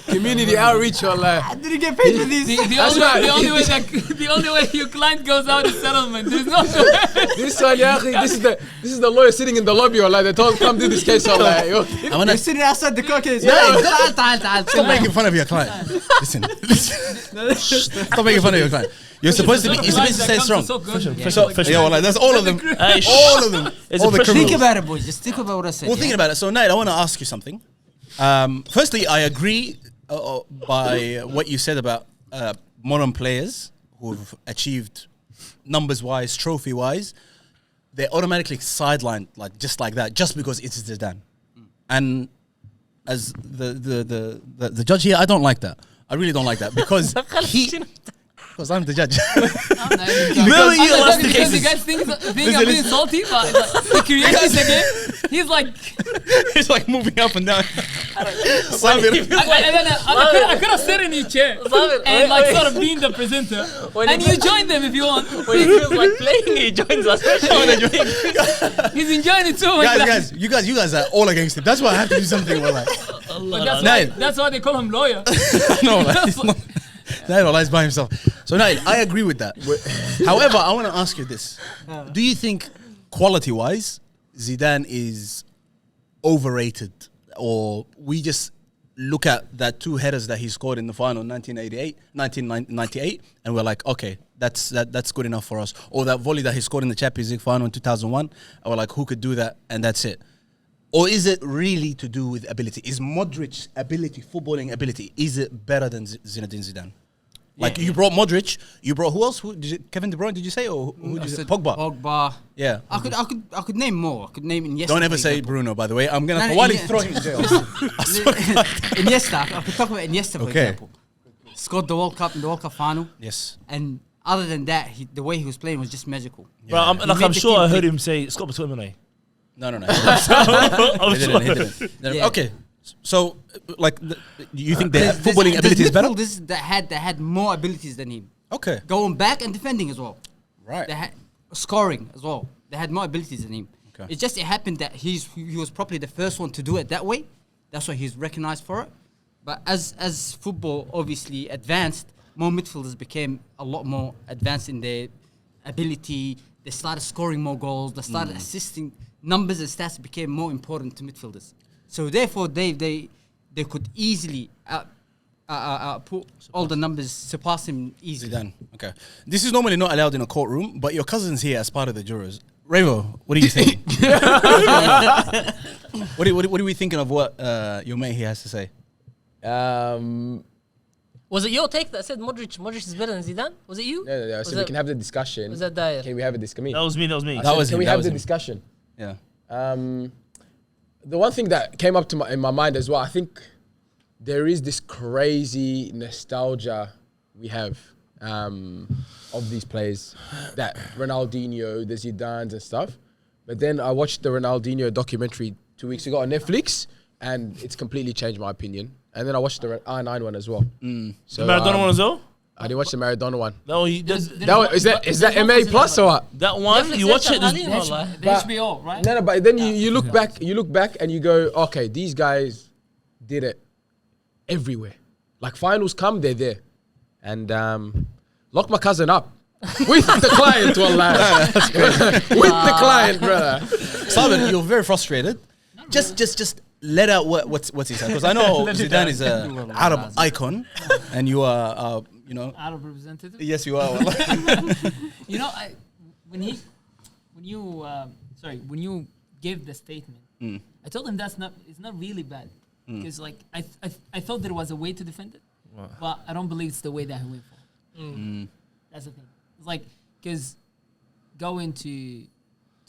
Speaker 3: Community outreach, wallah.
Speaker 6: I didn't get paid for this.
Speaker 4: The only way your client goes out is settlement. There's no
Speaker 3: This one, yeah, this is the lawyer sitting in the lobby, wallah. They told him, come do this case, wallah.
Speaker 6: You're sitting outside the court case.
Speaker 1: Stop making fun of your client. Listen. Stop making fun of your client. You're supposed to say strong. Yeah, well, that's all of them. All of them. All the
Speaker 6: Think
Speaker 1: criminals.
Speaker 6: about it, boys. Just think about what I said.
Speaker 1: Well, thinking about it. So, Nate, I want to ask you something. Firstly, I agree by what you said about modern players who've achieved numbers-wise, trophy-wise. They're automatically sidelined, like just like that, just because it's Zidane. And as the judge here, I don't like that. I really don't like that because because I'm the judge.
Speaker 4: Because you guys think I'm being salty, but the curiosity again, he's like,
Speaker 1: He's like moving up and down.
Speaker 4: I could have sat in your chair and like sort of being the presenter, and you join them if you want.
Speaker 2: When he feels like playing, he joins us.
Speaker 4: He's enjoying it too.
Speaker 1: guys, you guys are all against it. That's why I have to do something. Well, like,
Speaker 4: But
Speaker 1: Nail.
Speaker 4: that's why they call him lawyer.
Speaker 1: no, like, it's not. Nail lies by himself. So Nail, I agree with that. However, I want to ask you this: do you think, quality-wise, Zidane is overrated, or we just look at that 2 headers that he scored in the final in 1998, and we're like, okay, that's good enough for us, or that volley that he scored in the Champions League final in 2001, and we're like, who could do that, and that's it? Or is it really to do with ability? Is Modric's ability, footballing ability, is it better than Zinedine Zidane? Like, you brought Modric, you brought who else? Kevin De Bruyne, did you say? Or who did you say? Pogba.
Speaker 6: Yeah. I could name more. I could name Iniesta.
Speaker 1: Don't ever say Bruno, by the way. I'm going to probably throw him in jail.
Speaker 6: Iniesta. I could talk about Iniesta, for example. Scored the World Cup in the World Cup final.
Speaker 1: Yes.
Speaker 6: And other than that, the way he was playing was just magical.
Speaker 5: Bro, I'm sure I heard him say Scott McTominay.
Speaker 1: No.
Speaker 5: I'm
Speaker 1: He
Speaker 5: sure.
Speaker 1: didn't.
Speaker 6: Yeah.
Speaker 1: Okay. So, like, you think their footballing ability is better?
Speaker 6: Midfielders that had more abilities than him.
Speaker 1: Okay.
Speaker 6: Going back and defending as well.
Speaker 1: Right.
Speaker 6: They had scoring as well. They had more abilities than him.
Speaker 1: Okay.
Speaker 6: It happened that he was probably the first one to do it that way. That's why he's recognized for it. But as football obviously advanced, more midfielders became a lot more advanced in their ability. They started scoring more goals. They started assisting. Numbers and stats became more important to midfielders. So therefore, they could easily put all the numbers, surpass him easily.
Speaker 1: Zidane. Okay. This is normally not allowed in a courtroom, but your cousin's here as part of the jurors. Revo, what do you think? What are we thinking of what your mate here has to say?
Speaker 2: Was it your take that said Modric is better than Zidane? Was it you?
Speaker 3: No. So we can have the discussion.
Speaker 2: Was that Dyer?
Speaker 3: Can we have a discussion?
Speaker 5: That was me.
Speaker 3: Can we have the discussion?
Speaker 1: Yeah.
Speaker 3: The one thing that came up in my mind as well, I think there is this crazy nostalgia we have of these players, that Ronaldinho, the Zidanes and stuff. But then I watched the Ronaldinho documentary 2 weeks ago on Netflix, and it's completely changed my opinion. And then I watched the R9 one as well. So,
Speaker 5: The Maradona one as well?
Speaker 3: I didn't watch the Maradona one.
Speaker 5: No,
Speaker 3: That one, is that MA plus or what?
Speaker 5: that one, you watch it.
Speaker 4: The HBO, right?
Speaker 3: No, but then you look back and you go, okay, these guys did it everywhere. Like finals come, they're there. And lock my cousin up. With the client, wallah. With the client, brother.
Speaker 1: Simon, you're very frustrated. Just let out what's he said, because I know Zidane is an Arab icon, and you are,
Speaker 4: Arab representative.
Speaker 1: yes, you are.
Speaker 4: You know, when you gave the statement, I told him it's not really bad, because like I thought there was a way to defend it, but I don't believe it's the way that he went for. That's the thing. It's like, because going to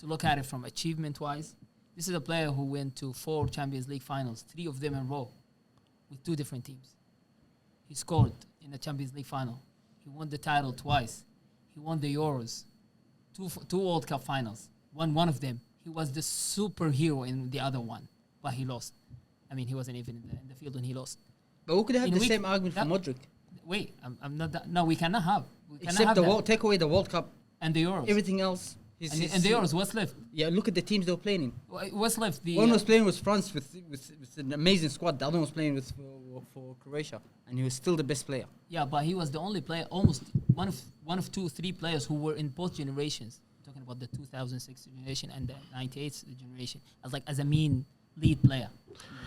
Speaker 4: look at it from achievement wise, this is a player who went to 4 Champions League finals, 3 of them in a row, with 2 different teams. He scored in the Champions League final. He won the title twice. He won the Euros, 2 World Cup finals. Won one of them. He was the superhero in the other one, but he lost. I mean, he wasn't even in the field when he lost.
Speaker 6: But we could have the same argument for Modric.
Speaker 4: Wait, I'm not that. No, we cannot have.
Speaker 6: Except take away the World Cup
Speaker 4: and the Euros.
Speaker 6: Everything else.
Speaker 4: And the Euros, what's left?
Speaker 6: Yeah, look at the teams they were playing in.
Speaker 4: What's left? The
Speaker 6: One was playing with France with an amazing squad. The other one was playing with for Croatia, and he was still the best player.
Speaker 4: yeah, but he was the only player, almost one of 2-3 players who were in both generations. Talking about the 2006 generation and the 98 generation, as a mean lead player.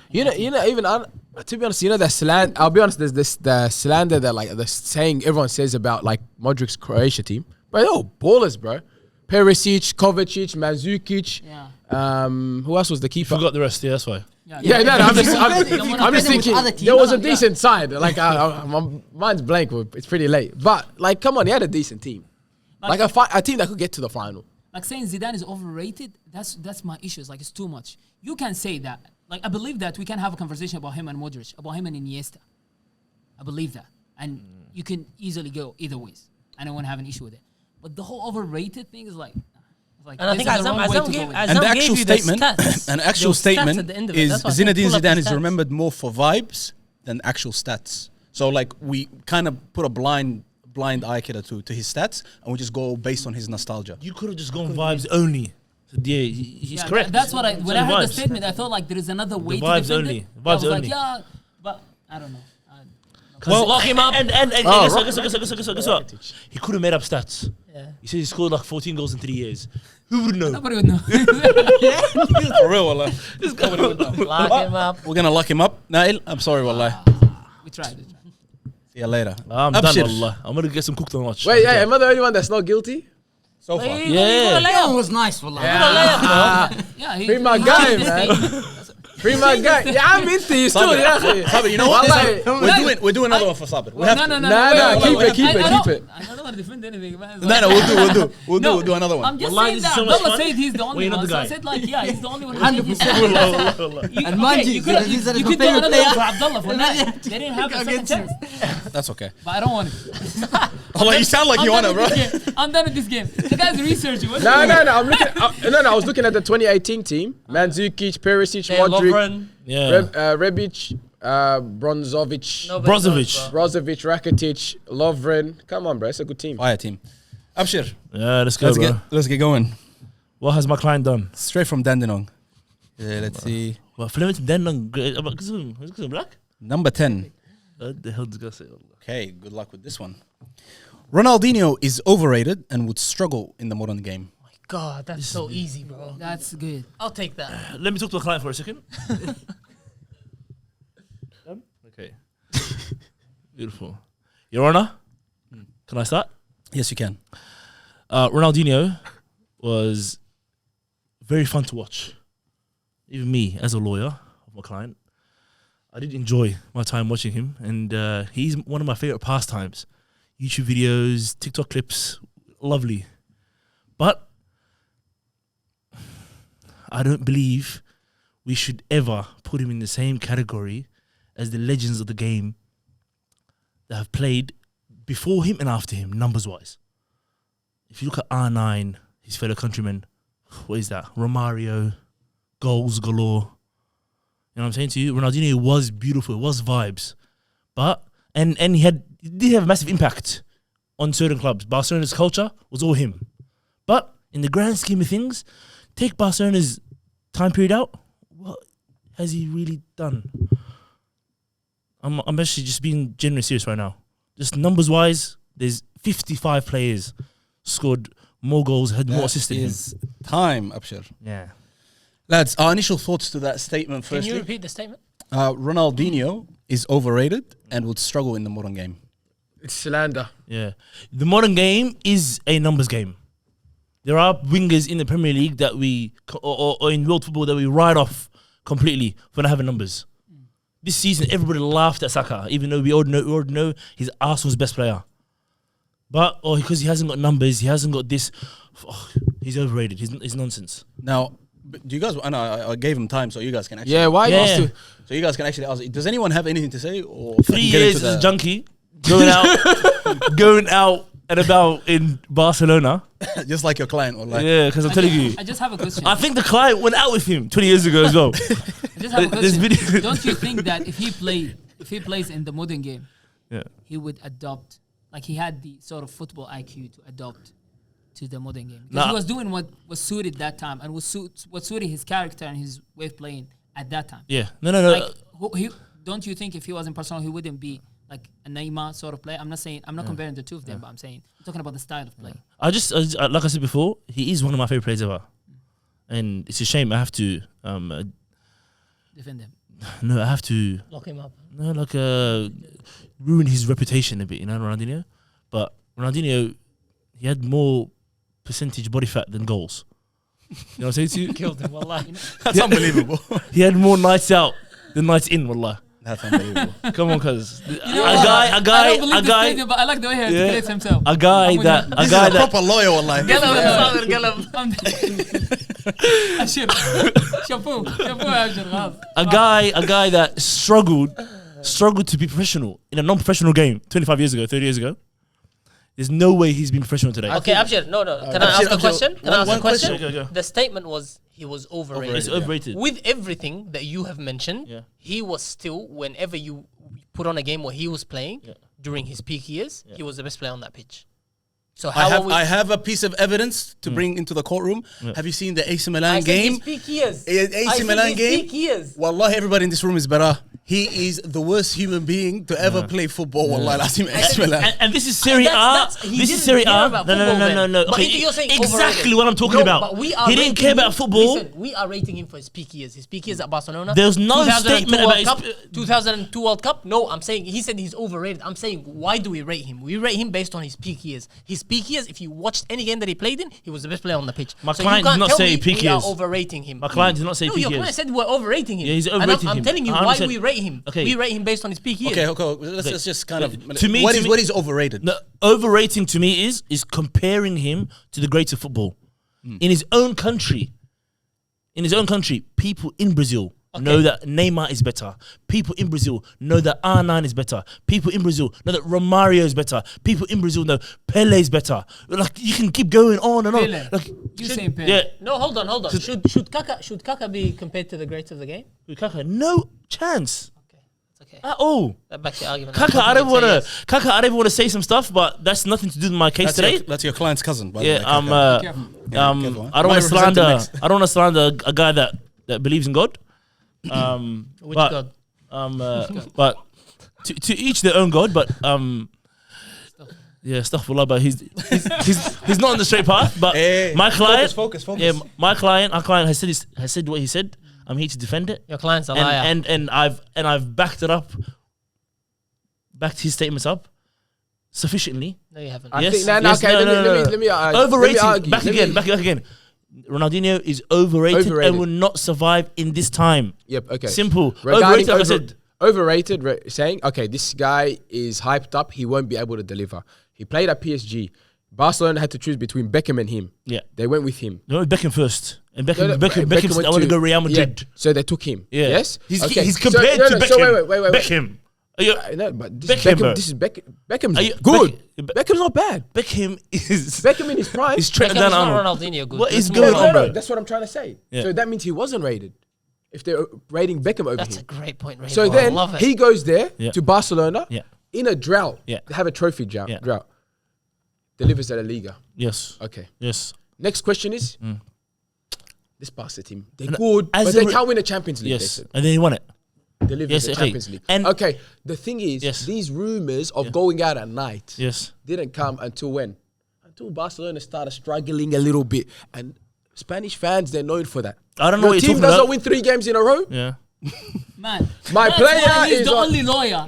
Speaker 3: You know, even to be honest, the slander. I'll be honest. There's the slander that the saying everyone says about Modric's Croatia team, but they're all ballers, bro. Perisic, Kovacic, Mandzukic.
Speaker 4: Yeah.
Speaker 3: Who else was the keeper?
Speaker 5: Forgot the rest. Yeah, that's why.
Speaker 3: Yeah, no, I'm just thinking
Speaker 6: other teams,
Speaker 3: there was a
Speaker 6: yeah.
Speaker 3: decent side. My mind's blank. It's pretty late, but come on, he had a decent team. A team that could get to the final.
Speaker 4: Like saying Zidane is overrated, that's my issue. It's too much. You can say that. I believe that we can have a conversation about him and Modric, about him and Iniesta. I believe that. And you can easily go either ways. I don't want to have an issue with it. But the whole overrated thing is
Speaker 2: And I think Azam gave
Speaker 1: And the actual
Speaker 2: you the
Speaker 1: statement,
Speaker 2: stats.
Speaker 1: an actual
Speaker 2: There was stats
Speaker 1: statement
Speaker 2: at the end of it.
Speaker 1: is
Speaker 2: That's why I said
Speaker 1: Zinedine
Speaker 2: pull up the
Speaker 1: Zidane is
Speaker 2: stats.
Speaker 1: remembered more for vibes than actual stats. So we kind of put a blind eye killer to his stats, and we just go based on his nostalgia.
Speaker 5: You could have just gone vibes only. Yeah, he's correct.
Speaker 4: That's what when I heard the
Speaker 5: vibes.
Speaker 4: statement, I thought there is another way to
Speaker 5: vibes
Speaker 4: defend
Speaker 5: only.
Speaker 4: it.
Speaker 5: Vibes
Speaker 4: I was
Speaker 5: only.
Speaker 4: yeah, but I don't know.
Speaker 5: Well,
Speaker 2: lock him up.
Speaker 5: And guess what? He could have made up stats.
Speaker 2: Yeah.
Speaker 5: He said he scored 14 goals in 3 years. Who would know?
Speaker 4: Nobody would know.
Speaker 1: For real, wallah.
Speaker 2: Lock him up.
Speaker 1: We're gonna lock him up. Nail, I'm sorry, wallah.
Speaker 4: we tried.
Speaker 1: See you later.
Speaker 5: I'm
Speaker 1: Abshir.
Speaker 5: done, wallah. I'm gonna get some cooked on watch.
Speaker 3: Wait, yeah, am I the only one that's not guilty?
Speaker 1: So far.
Speaker 5: Yeah.
Speaker 6: That one was nice, wallah.
Speaker 4: Yeah,
Speaker 3: Free my guy, man. Free my guy. Yeah, I'm into you still.
Speaker 1: Sabir, you know what?
Speaker 3: Wallahi.
Speaker 1: We're doing another one for Sabir. We have
Speaker 4: no,
Speaker 1: to.
Speaker 4: no,
Speaker 3: Nah,
Speaker 4: wait,
Speaker 3: keep
Speaker 4: wait,
Speaker 3: it, keep
Speaker 4: I
Speaker 3: it.
Speaker 4: don't- I don't want to defend anything, man.
Speaker 1: We'll do another one.
Speaker 4: I'm just
Speaker 5: Wallahi,
Speaker 4: saying
Speaker 5: this is
Speaker 4: that
Speaker 5: so much
Speaker 4: Abdullah
Speaker 5: fun.
Speaker 4: said he's the only
Speaker 5: You're not
Speaker 4: one.
Speaker 5: the
Speaker 4: So I
Speaker 5: guy.
Speaker 4: said he's the only one who
Speaker 6: 100%.
Speaker 4: said he's
Speaker 6: And mind you,
Speaker 4: you could
Speaker 6: these are the
Speaker 4: you could do
Speaker 6: favorite
Speaker 4: another
Speaker 6: player.
Speaker 4: one for Abdullah for that. They didn't have a second chance.
Speaker 1: That's okay.
Speaker 4: But I don't want it.
Speaker 1: Oh, you sound like you wanna, bro.
Speaker 4: I'm done with this game. The guy's researching. What's
Speaker 3: No,
Speaker 4: he doing?
Speaker 3: I'm looking. I was looking at the 2018 team: Mandzukic, Perisic, Modric,
Speaker 2: Lovren.
Speaker 5: Yeah.
Speaker 3: Rebic, Bronzovic,
Speaker 2: Nobody knows,
Speaker 5: Brozovic.
Speaker 2: bro.
Speaker 3: Brozovic, Rakitic, Lovren. Come on, bro, it's a good team.
Speaker 1: Fire team. Abshir,
Speaker 5: Yeah, let's go, bro.
Speaker 1: let's get going.
Speaker 5: What has my client done?
Speaker 1: Straight from Dandenong. Yeah, let's see.
Speaker 5: Well, Flemington then on black?
Speaker 1: Number 10.
Speaker 5: What the hell did I say?
Speaker 1: Okay, good luck with this one. Ronaldinho is overrated and would struggle in the modern game.
Speaker 2: God, that's so easy, bro.
Speaker 4: That's good.
Speaker 2: I'll take that.
Speaker 5: Let me talk to the client for a second. Okay. Beautiful. Your Honor, can I start?
Speaker 1: Yes, you can.
Speaker 5: Ronaldinho was very fun to watch. Even me, as a lawyer of my client, I did enjoy my time watching him, and he's one of my favorite pastimes. YouTube videos, TikTok clips, lovely. But I don't believe we should ever put him in the same category as the legends of the game that have played before him and after him, numbers-wise. If you look at R9, his fellow countrymen, what is that? Romario, goals galore. You know what I'm saying to you? Ronaldinho was beautiful, it was vibes. But, and he did have a massive impact on certain clubs. Barcelona's culture was all him. But in the grand scheme of things, take Barcelona's time period out, what has he really done? I'm actually just being genuinely serious right now. Just numbers-wise, there's 55 players scored more goals, had more assists than him.
Speaker 1: Is time, Abshir.
Speaker 5: Yeah.
Speaker 1: Lads, our initial thoughts to that statement
Speaker 2: Can you
Speaker 1: firstly.
Speaker 2: repeat the statement?
Speaker 1: Ronaldinho is overrated and would struggle in the modern game.
Speaker 3: It's slander.
Speaker 5: Yeah. The modern game is a numbers game. There are wingers in the Premier League that we, or in world football, that we write off completely for not having numbers. This season, everybody laughed at Saka, even though we already know he's Arsenal's best player. But, because he hasn't got numbers, he hasn't got this, he's overrated. He's nonsense.
Speaker 1: Now, do you guys, I gave him time so you guys can actually.
Speaker 3: Yeah, why
Speaker 5: Yeah.
Speaker 3: used to?
Speaker 1: So you guys can actually ask. Does anyone have anything to say? Or
Speaker 5: 3 years as a junkie, going out and about in Barcelona.
Speaker 1: just like your client, or like.
Speaker 5: Yeah, because I'm telling you.
Speaker 4: I just have a question.
Speaker 5: I think the client went out with him 20 years ago as well.
Speaker 4: I just have a
Speaker 5: There's
Speaker 4: question.
Speaker 5: video-
Speaker 4: Don't you think that if he plays in the modern game,
Speaker 5: Yeah.
Speaker 4: he would adopt, like he had the sort of football IQ to adopt to the modern game. Because
Speaker 5: Nah.
Speaker 4: he was doing what was suited that time and what suited his character and his way of playing at that time.
Speaker 5: Yeah. No.
Speaker 4: Like, don't you think if he was in Barcelona, he wouldn't be like a Neymar sort of player? I'm not comparing the two of them, but I'm talking about the style of play.
Speaker 5: I just like I said before, he is one of my favorite players ever, and it's a shame I have to
Speaker 4: Defend him.
Speaker 5: no, I have to
Speaker 2: Lock him up.
Speaker 5: ruin his reputation a bit, Ronaldinho. But Ronaldinho, he had more percentage body fat than goals. You know what I'm saying to you?
Speaker 2: Killed him, wallahi.
Speaker 1: That's unbelievable.
Speaker 5: He had more nights out than nights in, wallah.
Speaker 1: That's unbelievable.
Speaker 5: Come on, cuz.
Speaker 4: I don't believe the statement, but I like the way he articulates himself.
Speaker 5: A guy that
Speaker 1: This is a proper lawyer, wallahi.
Speaker 5: a guy that struggled to be professional in a non-professional game 25 years ago, 30 years ago. There's no way he's been professional today.
Speaker 2: Okay, Abshir, no. Can I ask a question? Can I ask a
Speaker 1: one
Speaker 2: question?
Speaker 1: question.
Speaker 5: Go.
Speaker 2: The statement was he was overrated.
Speaker 5: It's overrated.
Speaker 2: With everything that you have mentioned,
Speaker 5: Yeah.
Speaker 2: he was still, whenever you put on a game where he was playing, during his peak years, he was the best player on that pitch. So how
Speaker 1: I have a piece of evidence to bring into the courtroom. Have you seen the AC Milan game?
Speaker 2: his peak years.
Speaker 1: AC Milan game.
Speaker 2: Peak years.
Speaker 1: Wallahi, everybody in this room is better. He is the worst human being to ever play football. Wallahi, last time AC Milan.
Speaker 5: And this is Serie A.
Speaker 2: He
Speaker 5: This is
Speaker 2: didn't
Speaker 5: Serie
Speaker 2: care
Speaker 5: A.
Speaker 2: about
Speaker 5: No.
Speaker 2: football then. But
Speaker 5: Okay,
Speaker 2: you're saying
Speaker 5: exactly
Speaker 2: overrated.
Speaker 5: what I'm talking
Speaker 2: No,
Speaker 5: about.
Speaker 2: but we are
Speaker 5: He didn't
Speaker 2: rating
Speaker 5: care
Speaker 2: him-
Speaker 5: about football.
Speaker 2: Listen, we are rating him for his peak years. His peak years at Barcelona.
Speaker 5: There's no
Speaker 2: 2002
Speaker 5: statement
Speaker 2: World
Speaker 5: about
Speaker 2: Cup,
Speaker 5: his
Speaker 2: 2002 World Cup. No, I'm saying he said he's overrated. I'm saying why do we rate him? We rate him based on his peak years. His peak years, if you watched any game that he played in, he was the best player on the pitch.
Speaker 5: My
Speaker 2: So
Speaker 5: client
Speaker 2: you can't
Speaker 5: did not
Speaker 2: tell
Speaker 5: say
Speaker 2: me
Speaker 5: peak
Speaker 2: we are
Speaker 5: years.
Speaker 2: overrating him.
Speaker 5: My client did not say
Speaker 2: No,
Speaker 5: peak
Speaker 2: your
Speaker 5: years.
Speaker 2: client said we're overrating him.
Speaker 5: Yeah, he's
Speaker 2: And
Speaker 5: overrating
Speaker 2: I'm
Speaker 5: him.
Speaker 2: telling you
Speaker 5: I
Speaker 2: why
Speaker 5: understand.
Speaker 2: we rate him.
Speaker 5: Okay.
Speaker 2: We rate him based on his peak years.
Speaker 1: Okay. Let's just kind of.
Speaker 5: To me-
Speaker 1: what
Speaker 5: to
Speaker 1: is
Speaker 5: me-
Speaker 1: what is overrated?
Speaker 5: No, overrating to me is comparing him to the greats of football. In his own country, people in Brazil know that Neymar is better. People in Brazil know that R9 is better. People in Brazil know that Romario is better. People in Brazil know Pele is better. Like, you can keep going on and on.
Speaker 4: Pele.
Speaker 5: Like,
Speaker 4: You saying Pele?
Speaker 5: yeah,
Speaker 2: No, hold on. Should Kaka be compared to the greats of the game?
Speaker 5: Kaka, no chance
Speaker 2: It's okay.
Speaker 5: at all.
Speaker 2: That backs your argument.
Speaker 5: Kaka, I don't want to say some stuff, but that's nothing to do with my case today.
Speaker 1: That's your client's cousin. By the way,
Speaker 5: Yeah,
Speaker 1: Kaka.
Speaker 4: Careful.
Speaker 1: careful, huh?
Speaker 5: I don't want to
Speaker 1: Might represent
Speaker 5: slander.
Speaker 1: him next.
Speaker 5: I don't want to slander a guy that believes in God.
Speaker 2: Which
Speaker 5: but,
Speaker 2: God?
Speaker 5: But to each their own God. But yeah, astaghfirullah. But he's not on the straight path. But
Speaker 1: Hey,
Speaker 5: my client,
Speaker 1: focus.
Speaker 5: yeah, our client has said what he said. I'm here to defend it.
Speaker 2: Your client's a liar.
Speaker 5: And I've backed his statements up sufficiently.
Speaker 2: No, you haven't.
Speaker 3: I
Speaker 5: Yes,
Speaker 3: think, no,
Speaker 5: yes,
Speaker 3: okay,
Speaker 5: no.
Speaker 3: let me
Speaker 5: Overrated.
Speaker 3: argue.
Speaker 5: Back again. Ronaldinho is overrated,
Speaker 3: Overrated.
Speaker 5: and will not survive in this time.
Speaker 3: Yep, okay.
Speaker 5: Simple.
Speaker 3: Regarding
Speaker 5: Overrated, like I said.
Speaker 3: overrated, saying, okay, this guy is hyped up. He won't be able to deliver. He played at PSG. Barcelona had to choose between Beckham and him.
Speaker 5: Yeah.
Speaker 3: They went with him.
Speaker 5: No, Beckham first. And
Speaker 3: No,
Speaker 5: Beckham said, I want to go Real Madrid.
Speaker 3: Yeah, so they took him.
Speaker 5: Yeah.
Speaker 3: Yes?
Speaker 5: He's
Speaker 3: Okay,
Speaker 5: compared
Speaker 3: so,
Speaker 5: to Beckham.
Speaker 3: So wait.
Speaker 5: Beckham. Are you,
Speaker 3: No, but this
Speaker 5: Beckham, bro.
Speaker 3: Beckham, this is Beckham's
Speaker 5: Are you-
Speaker 3: good.
Speaker 5: Beck-
Speaker 3: Beckham's not bad.
Speaker 5: Beckham is...
Speaker 3: Beckham in his prime.
Speaker 5: He's Trent
Speaker 2: Beckham's
Speaker 5: down
Speaker 2: not
Speaker 5: Arnold.
Speaker 2: Ronaldinho good.
Speaker 5: What is
Speaker 2: Let's
Speaker 5: going
Speaker 2: move
Speaker 5: on, bro?
Speaker 3: That's what I'm trying to say.
Speaker 5: Yeah.
Speaker 3: So that means he wasn't rated. If they're rating Beckham over
Speaker 2: That's a
Speaker 3: him.
Speaker 2: great point, Ray.
Speaker 3: So
Speaker 2: I
Speaker 3: then
Speaker 2: love it.
Speaker 3: he goes there
Speaker 5: Yeah.
Speaker 3: to Barcelona
Speaker 5: Yeah.
Speaker 3: in a drought.
Speaker 5: Yeah.
Speaker 3: They have a trophy drought.
Speaker 5: Yeah.
Speaker 3: Delivers at a Liga.
Speaker 5: Yes.
Speaker 3: Okay.
Speaker 5: Yes.
Speaker 3: Next question is this Barca team. They're
Speaker 5: And
Speaker 3: good,
Speaker 5: as
Speaker 3: but
Speaker 5: a
Speaker 3: they
Speaker 5: re-
Speaker 3: can't win the Champions League. They
Speaker 5: Yes.
Speaker 3: said.
Speaker 5: And then he won it.
Speaker 3: Deliver
Speaker 5: Yes,
Speaker 3: the
Speaker 5: okay.
Speaker 3: Champions League.
Speaker 5: And-
Speaker 3: okay. The thing is,
Speaker 5: Yes.
Speaker 3: these rumors of going out at night
Speaker 5: Yes.
Speaker 3: didn't come until when? Until Barcelona started struggling a little bit. And Spanish fans, they're known for that.
Speaker 5: I don't know
Speaker 3: Your
Speaker 5: what you're
Speaker 3: team
Speaker 5: talking
Speaker 3: doesn't
Speaker 5: about.
Speaker 3: win 3 games in a row.
Speaker 5: Yeah.
Speaker 4: Man,
Speaker 3: My
Speaker 4: that's
Speaker 3: player
Speaker 4: why he's
Speaker 3: is
Speaker 4: the
Speaker 3: on-
Speaker 4: only lawyer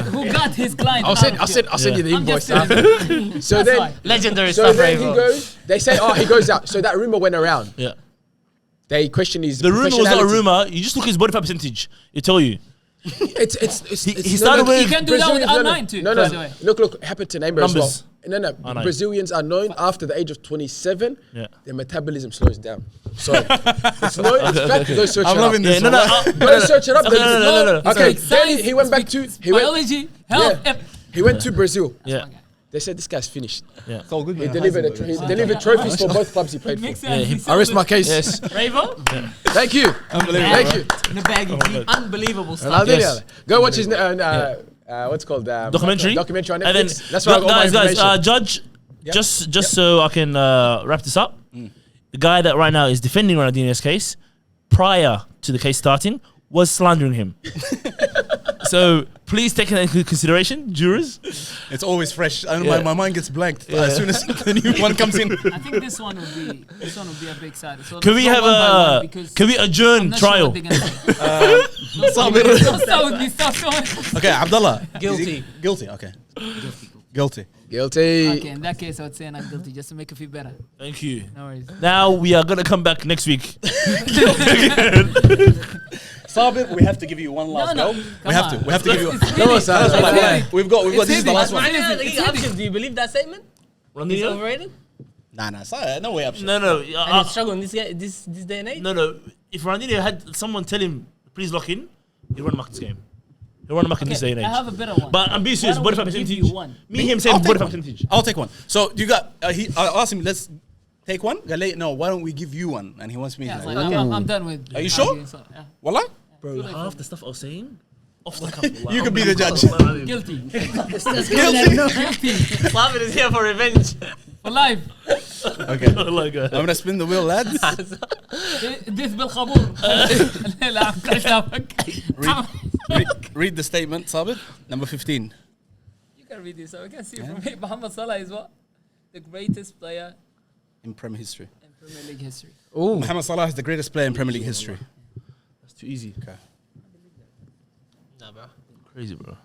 Speaker 4: who got his client.
Speaker 3: I'll send you the
Speaker 4: I'm
Speaker 3: invoice.
Speaker 4: just
Speaker 3: Huh?
Speaker 4: saying.
Speaker 3: So
Speaker 4: That's
Speaker 3: then,
Speaker 4: why.
Speaker 2: Legendary
Speaker 3: so
Speaker 2: stuff,
Speaker 3: then
Speaker 2: Ray.
Speaker 3: he goes. They say, oh, he goes out. So that rumor went around.
Speaker 5: Yeah.
Speaker 3: They question his.
Speaker 5: The rumor was not a
Speaker 3: professionality.
Speaker 5: rumor. You just look at his body fat percentage. It tell you.
Speaker 3: He
Speaker 5: started with-
Speaker 4: You can do that with R9 too,
Speaker 3: No,
Speaker 4: by the way.
Speaker 3: Look, it happened to Neymar as well.
Speaker 5: Numbers.
Speaker 3: No.
Speaker 5: R9.
Speaker 3: Brazilians are known after the age of 27,
Speaker 5: Yeah.
Speaker 3: their metabolism slows down. So it's known. It's fact. Go search
Speaker 1: I'm
Speaker 3: it
Speaker 1: loving
Speaker 3: up.
Speaker 1: this.
Speaker 5: Yeah, no,
Speaker 1: wallah.
Speaker 3: Go search it up.
Speaker 5: Okay, no.
Speaker 3: Okay,
Speaker 4: It's
Speaker 3: then
Speaker 4: science,
Speaker 3: he went back to
Speaker 4: biology, health.
Speaker 3: he went to Brazil.
Speaker 5: Yeah.
Speaker 3: They said this guy's finished.
Speaker 5: Yeah.
Speaker 1: It's all good,
Speaker 3: He
Speaker 1: man.
Speaker 3: delivered trophies for both clubs he played
Speaker 4: Makes
Speaker 3: for.
Speaker 4: sense.
Speaker 3: I rest my case.
Speaker 5: Yes.
Speaker 2: Ravo?
Speaker 3: Thank you.
Speaker 1: Unbelievable.
Speaker 3: Thank you.
Speaker 2: In a baggy Unbelievable stuff.
Speaker 3: Ronaldinho.
Speaker 5: Yes.
Speaker 3: Go watch his what's it called
Speaker 5: Documentary.
Speaker 3: Documentary on
Speaker 5: And then,
Speaker 3: Netflix. That's where I got all my
Speaker 5: guys,
Speaker 3: information.
Speaker 5: Judge
Speaker 1: Yep.
Speaker 5: Just so I can wrap this up, the guy that right now is defending Ronaldinho's case, prior to the case starting, was slandering him. So please take that into consideration, jurors.
Speaker 1: It's always fresh. I know
Speaker 5: Yeah.
Speaker 1: my mind gets blanked as soon as the new one comes in.
Speaker 4: I think this one would be a big side. So
Speaker 5: Can
Speaker 4: let's
Speaker 5: we
Speaker 4: go
Speaker 5: have
Speaker 4: one by one
Speaker 5: a?
Speaker 4: because
Speaker 5: Can we
Speaker 4: I'm
Speaker 5: adjourn
Speaker 4: not sure
Speaker 5: trial?
Speaker 4: what they're gonna say. Don't start with me. Don't start with me. Stop going.
Speaker 1: Okay, Abdullah.
Speaker 2: Guilty.
Speaker 1: Is he guilty. Okay. Guilty.
Speaker 3: Guilty.
Speaker 4: Okay, in that case, I would say not guilty just to make you feel better.
Speaker 5: Thank you.
Speaker 4: No worries.
Speaker 5: Now we are gonna come back next week.
Speaker 1: Sabit, we have to give you one last
Speaker 4: No,
Speaker 1: go.
Speaker 4: come
Speaker 1: We have
Speaker 4: on.
Speaker 1: to. We have to give you.
Speaker 4: It's
Speaker 3: Come on,
Speaker 4: really-
Speaker 3: Sam.
Speaker 1: That's what
Speaker 4: it's
Speaker 1: I-
Speaker 4: really-
Speaker 1: We've got. This is the last one.
Speaker 2: Options. Do you believe that statement? He's
Speaker 5: Ronaldinho?
Speaker 2: overrated?
Speaker 1: Nah. No way up.
Speaker 5: No.
Speaker 2: And he's struggling this day and age?
Speaker 5: No. If Ronaldinho had someone tell him, please lock in, he'd run market game. He'll run market in this day and age.
Speaker 4: I have a better one.
Speaker 5: But I'm being serious.
Speaker 4: Why
Speaker 5: Body
Speaker 4: don't
Speaker 5: fat
Speaker 4: we give
Speaker 5: percentage.
Speaker 4: you one?
Speaker 5: Me, him saying
Speaker 1: I'll
Speaker 5: body
Speaker 1: take
Speaker 5: fat
Speaker 1: one.
Speaker 5: percentage.
Speaker 1: I'll take one. So you got. I asked him. Let's take one. Galay, no. Why don't we give you one? And he wants me.
Speaker 4: Yeah,
Speaker 1: to
Speaker 4: it's
Speaker 1: like,
Speaker 4: like, I'm done with.
Speaker 1: Are you sure?
Speaker 4: arguing, so, yeah.
Speaker 1: Wallah?
Speaker 5: Bro, half the stuff I was saying, off the cuff.
Speaker 1: You could be the judge.
Speaker 4: Guilty.
Speaker 1: Guilty.
Speaker 2: Slavic is here for revenge.
Speaker 4: For life.
Speaker 1: Okay.
Speaker 5: Like,
Speaker 1: I'm gonna spin the wheel, lads.
Speaker 4: This بالخبور. لا عم كلامك.
Speaker 1: Read the statement, Sabit. Number 15.
Speaker 4: You can read this. So we can see from here. Mohamed Salah is what? The greatest player
Speaker 1: In Premier history.
Speaker 4: in Premier League history.
Speaker 3: Ooh.
Speaker 1: Mohamed Salah is the greatest player in Premier League history.
Speaker 5: That's too easy.
Speaker 1: Okay.
Speaker 2: Nah, bro.
Speaker 5: Crazy, bro.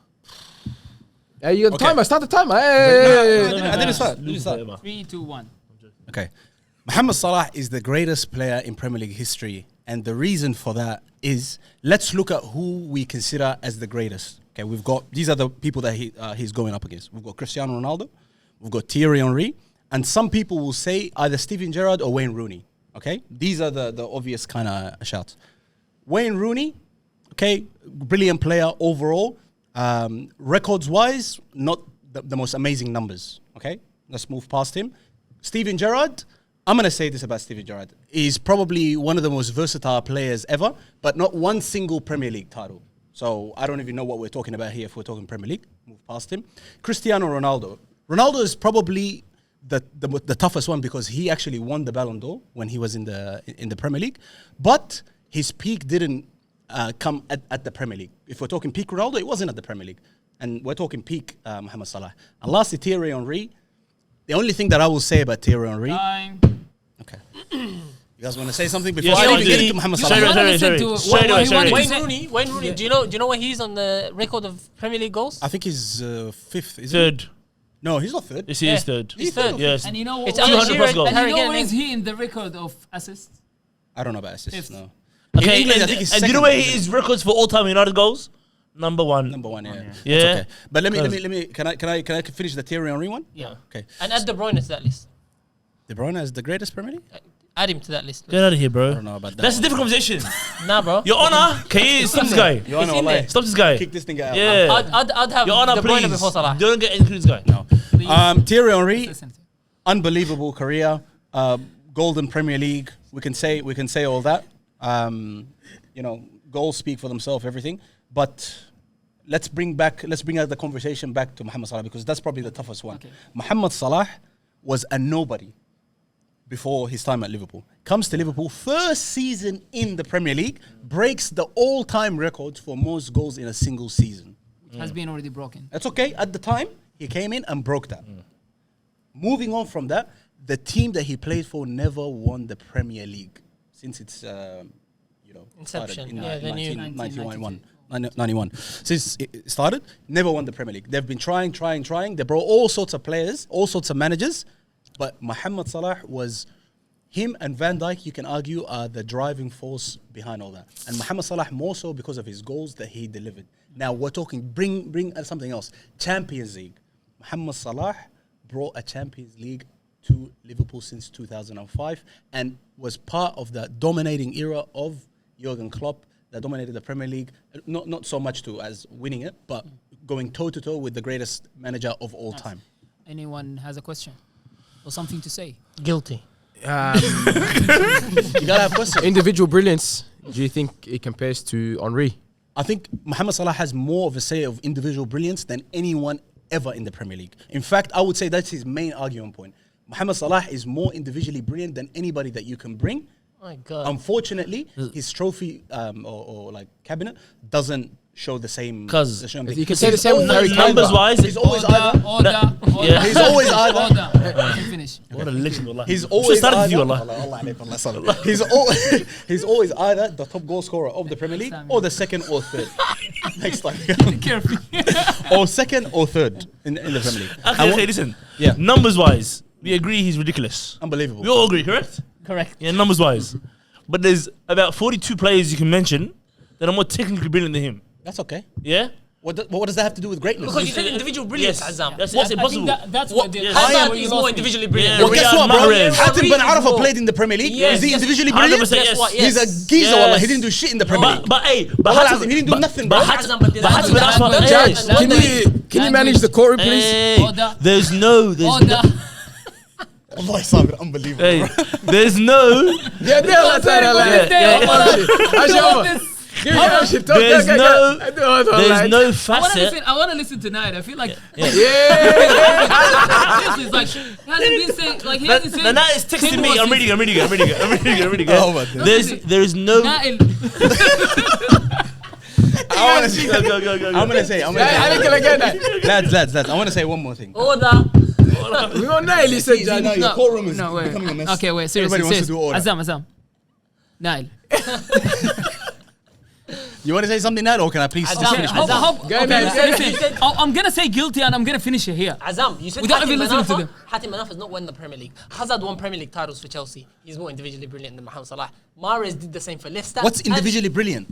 Speaker 3: Hey, you got the
Speaker 1: Okay.
Speaker 3: timer. Start the timer. Hey.
Speaker 1: I didn't start.
Speaker 4: 3, 2, 1.
Speaker 1: Okay. Mohamed Salah is the greatest player in Premier League history. And the reason for that is, let's look at who we consider as the greatest. Okay, we've got, these are the people that he's going up against. We've got Cristiano Ronaldo, we've got Thierry Henry, and some people will say either Steven Gerrard or Wayne Rooney. Okay, these are the obvious kind of shouts. Wayne Rooney, okay, brilliant player overall. Records-wise, not the most amazing numbers. Okay, let's move past him. Steven Gerrard, I'm going to say this about Steven Gerrard. He's probably one of the most versatile players ever, but not one single Premier League title. So I don't even know what we're talking about here if we're talking Premier League. Move past him. Cristiano Ronaldo. Ronaldo is probably the toughest one because he actually won the Ballon d'Or when he was in the Premier League. But his peak didn't come at the Premier League. If we're talking peak Ronaldo, it wasn't at the Premier League. And we're talking peak Mohamed Salah. And lastly, Thierry Henry. The only thing that I will say about Thierry Henry...
Speaker 4: Time.
Speaker 1: Okay. You guys want to say something before
Speaker 5: Yes,
Speaker 1: I
Speaker 5: I
Speaker 1: even
Speaker 5: do.
Speaker 1: get into Mohamed
Speaker 4: You
Speaker 1: Salah?
Speaker 4: want to listen to what he wanted to
Speaker 2: Wayne
Speaker 4: say?
Speaker 2: Rooney. Wayne Rooney. Do you know where he's on the record of Premier League goals?
Speaker 1: I think he's fifth. Is he?
Speaker 5: Third.
Speaker 1: No, he's not third.
Speaker 5: Yes, he is third.
Speaker 2: He's third.
Speaker 5: Yes.
Speaker 4: And you know what?
Speaker 2: It's
Speaker 5: Alan Shearer plus goals.
Speaker 4: And
Speaker 2: Harry
Speaker 4: you know
Speaker 2: Kane.
Speaker 4: where is he in the record of assists?
Speaker 1: I don't know about assists.
Speaker 4: Fifth.
Speaker 1: No.
Speaker 5: Okay,
Speaker 1: In England, I
Speaker 5: and,
Speaker 1: think he's
Speaker 5: and do you know
Speaker 1: second.
Speaker 5: where his records for all-time United goals? Number one.
Speaker 1: Number one, yeah.
Speaker 5: Yeah.
Speaker 1: That's okay. But let
Speaker 5: Cause-
Speaker 1: me. Can I finish the Thierry Henry one?
Speaker 2: Yeah.
Speaker 1: Okay.
Speaker 2: And add De Bruyne to that list.
Speaker 1: De Bruyne is the greatest Premier League.
Speaker 2: Add him to that list.
Speaker 5: Get out of here,
Speaker 1: I
Speaker 5: bro.
Speaker 1: don't know about that.
Speaker 5: That's a
Speaker 1: one.
Speaker 5: different conversation.
Speaker 2: Nah, bro.
Speaker 5: Your Honor, can you stop this guy?
Speaker 1: Your Honor,
Speaker 2: It's in
Speaker 1: wallahi.
Speaker 2: there.
Speaker 5: Stop this guy.
Speaker 1: Kick this thing out.
Speaker 5: Yeah.
Speaker 2: I'd have
Speaker 5: Your Honor,
Speaker 2: De Bruyne
Speaker 5: please.
Speaker 2: before Salah.
Speaker 5: Don't get include this guy.
Speaker 1: No. Thierry Henry,
Speaker 4: Listen to-
Speaker 1: unbelievable career, golden Premier League. We can say all that. Goals speak for themselves, everything. But let's bring out the conversation back to Mohamed Salah because that's probably the toughest one.
Speaker 4: Okay.
Speaker 1: Mohamed Salah was a nobody before his time at Liverpool. Comes to Liverpool, first season in the Premier League, breaks the all-time records for most goals in a single season.
Speaker 4: Has been already broken.
Speaker 1: That's okay. At the time, he came in and broke that. Moving on from that, the team that he played for never won the Premier League since its
Speaker 2: Inception.
Speaker 1: started in
Speaker 2: Yeah, the new
Speaker 1: 1991. Since it started, never won the Premier League. They've been trying. They brought all sorts of players, all sorts of managers, but Mohamed Salah was him and Van Dijk. You can argue are the driving force behind all that, and Mohamed Salah more so because of his goals that he delivered. Now we're talking bring something else. Champions League. Mohamed Salah brought a Champions League to Liverpool since 2005 and was part of the dominating era of Jurgen Klopp that dominated the Premier League. Not so much as winning it, but going toe to toe with the greatest manager of all time.
Speaker 4: Anyone has a question or something to say?
Speaker 2: Guilty.
Speaker 1: You gotta have questions.
Speaker 3: Individual brilliance. Do you think it compares to Henry?
Speaker 1: I think Mohamed Salah has more of a say of individual brilliance than anyone ever in the Premier League. In fact, I would say that's his main argument point. Mohamed Salah is more individually brilliant than anybody that you can bring.
Speaker 2: My God.
Speaker 1: Unfortunately, his trophy or like cabinet doesn't show the same.
Speaker 5: 'Cause
Speaker 3: You can say the same with Harry Kane.
Speaker 5: Numbers wise,
Speaker 1: He's always either.
Speaker 5: Yeah.
Speaker 1: He's always either.
Speaker 4: Finish.
Speaker 5: what a legend, wallah.
Speaker 1: He's
Speaker 5: Should
Speaker 1: always
Speaker 5: start with you,
Speaker 1: either.
Speaker 5: wallah.
Speaker 1: Allah alayk, Allah salam. He's always either the top goal scorer of the Premier League or the second or third. Next time.
Speaker 4: Careful.
Speaker 1: Or second or third in the Premier League.
Speaker 5: Okay, listen.
Speaker 1: Yeah.
Speaker 5: Numbers wise, we agree he's ridiculous.
Speaker 1: Unbelievable.
Speaker 5: We all agree, correct?
Speaker 4: Correct.
Speaker 5: Yeah, numbers wise. But there's about 42 players you can mention that are more technically brilliant than him.
Speaker 1: That's okay.
Speaker 5: Yeah?
Speaker 1: What does that have to do with greatness?
Speaker 2: Because you said individual brilliance,
Speaker 5: Yes.
Speaker 2: Azam.
Speaker 5: That's
Speaker 4: I think
Speaker 5: impossible.
Speaker 4: that's what the
Speaker 2: Hazard
Speaker 4: what you
Speaker 2: is
Speaker 4: lost
Speaker 2: more
Speaker 4: me.
Speaker 2: individually brilliant.
Speaker 5: Yeah,
Speaker 1: Well, guess
Speaker 5: Riyad
Speaker 1: what, bro?
Speaker 5: Mahrez.
Speaker 1: Hatem Ben
Speaker 2: Henry
Speaker 1: Arfa
Speaker 2: is
Speaker 1: played in the Premier League.
Speaker 2: Yes,
Speaker 1: Is he
Speaker 2: yes.
Speaker 1: individually brilliant?
Speaker 5: 100%, yes.
Speaker 2: What?
Speaker 1: He's a
Speaker 2: Yes.
Speaker 1: geezer,
Speaker 5: Yes.
Speaker 1: wallah. He didn't do shit in the Premier League.
Speaker 5: But hey, but
Speaker 1: Wallah
Speaker 5: Hatem-
Speaker 1: Azim, he didn't do
Speaker 5: but-
Speaker 1: nothing,
Speaker 5: but
Speaker 1: bro.
Speaker 5: Hatem-
Speaker 2: But
Speaker 5: but Hatem Ben Arfa-
Speaker 2: Judge,
Speaker 5: hey,
Speaker 3: Judge, can you manage the courtroom, please?
Speaker 5: hey,
Speaker 4: Order.
Speaker 5: there's no,
Speaker 4: Order.
Speaker 1: Allah, Sabir, unbelievable.
Speaker 5: hey,
Speaker 1: bro.
Speaker 5: there's no,
Speaker 3: Yeah,
Speaker 5: there's no facet.
Speaker 4: I want to listen tonight. I feel like
Speaker 3: Yeah.
Speaker 4: seriously, it's like he hasn't been saying like he hasn't said.
Speaker 5: The night is texting me. I'm reading.
Speaker 1: Oh, my God.
Speaker 5: There's no.
Speaker 4: Nail.
Speaker 1: I want to say,
Speaker 5: Go, go, go, go, go.
Speaker 1: I'm gonna say, lads, I want to say one more thing.
Speaker 2: Order.
Speaker 3: We don't know, listen,
Speaker 1: See,
Speaker 3: Judge.
Speaker 1: now your courtroom is
Speaker 4: No, wait.
Speaker 1: becoming a mess.
Speaker 4: Okay, wait. Seriously,
Speaker 1: Everybody wants to do order.
Speaker 4: Azam. Nail.
Speaker 1: You want to say something now, or can I please just
Speaker 2: Azam,
Speaker 1: finish?
Speaker 2: Azam.
Speaker 1: my
Speaker 3: Go ahead,
Speaker 4: Listen, I'm gonna say guilty and I'm gonna finish it here.
Speaker 2: Azam, you said
Speaker 4: Without
Speaker 2: Hatem
Speaker 4: even
Speaker 2: Ben
Speaker 4: listening to
Speaker 2: Arfa.
Speaker 4: them.
Speaker 2: Hatem Ben Arfa has not won the Premier League. Hazard won Premier League titles for Chelsea. He's more individually brilliant than Mohamed Salah. Mahrez did the same for Leicester.
Speaker 1: What's
Speaker 2: And-
Speaker 1: individually brilliant?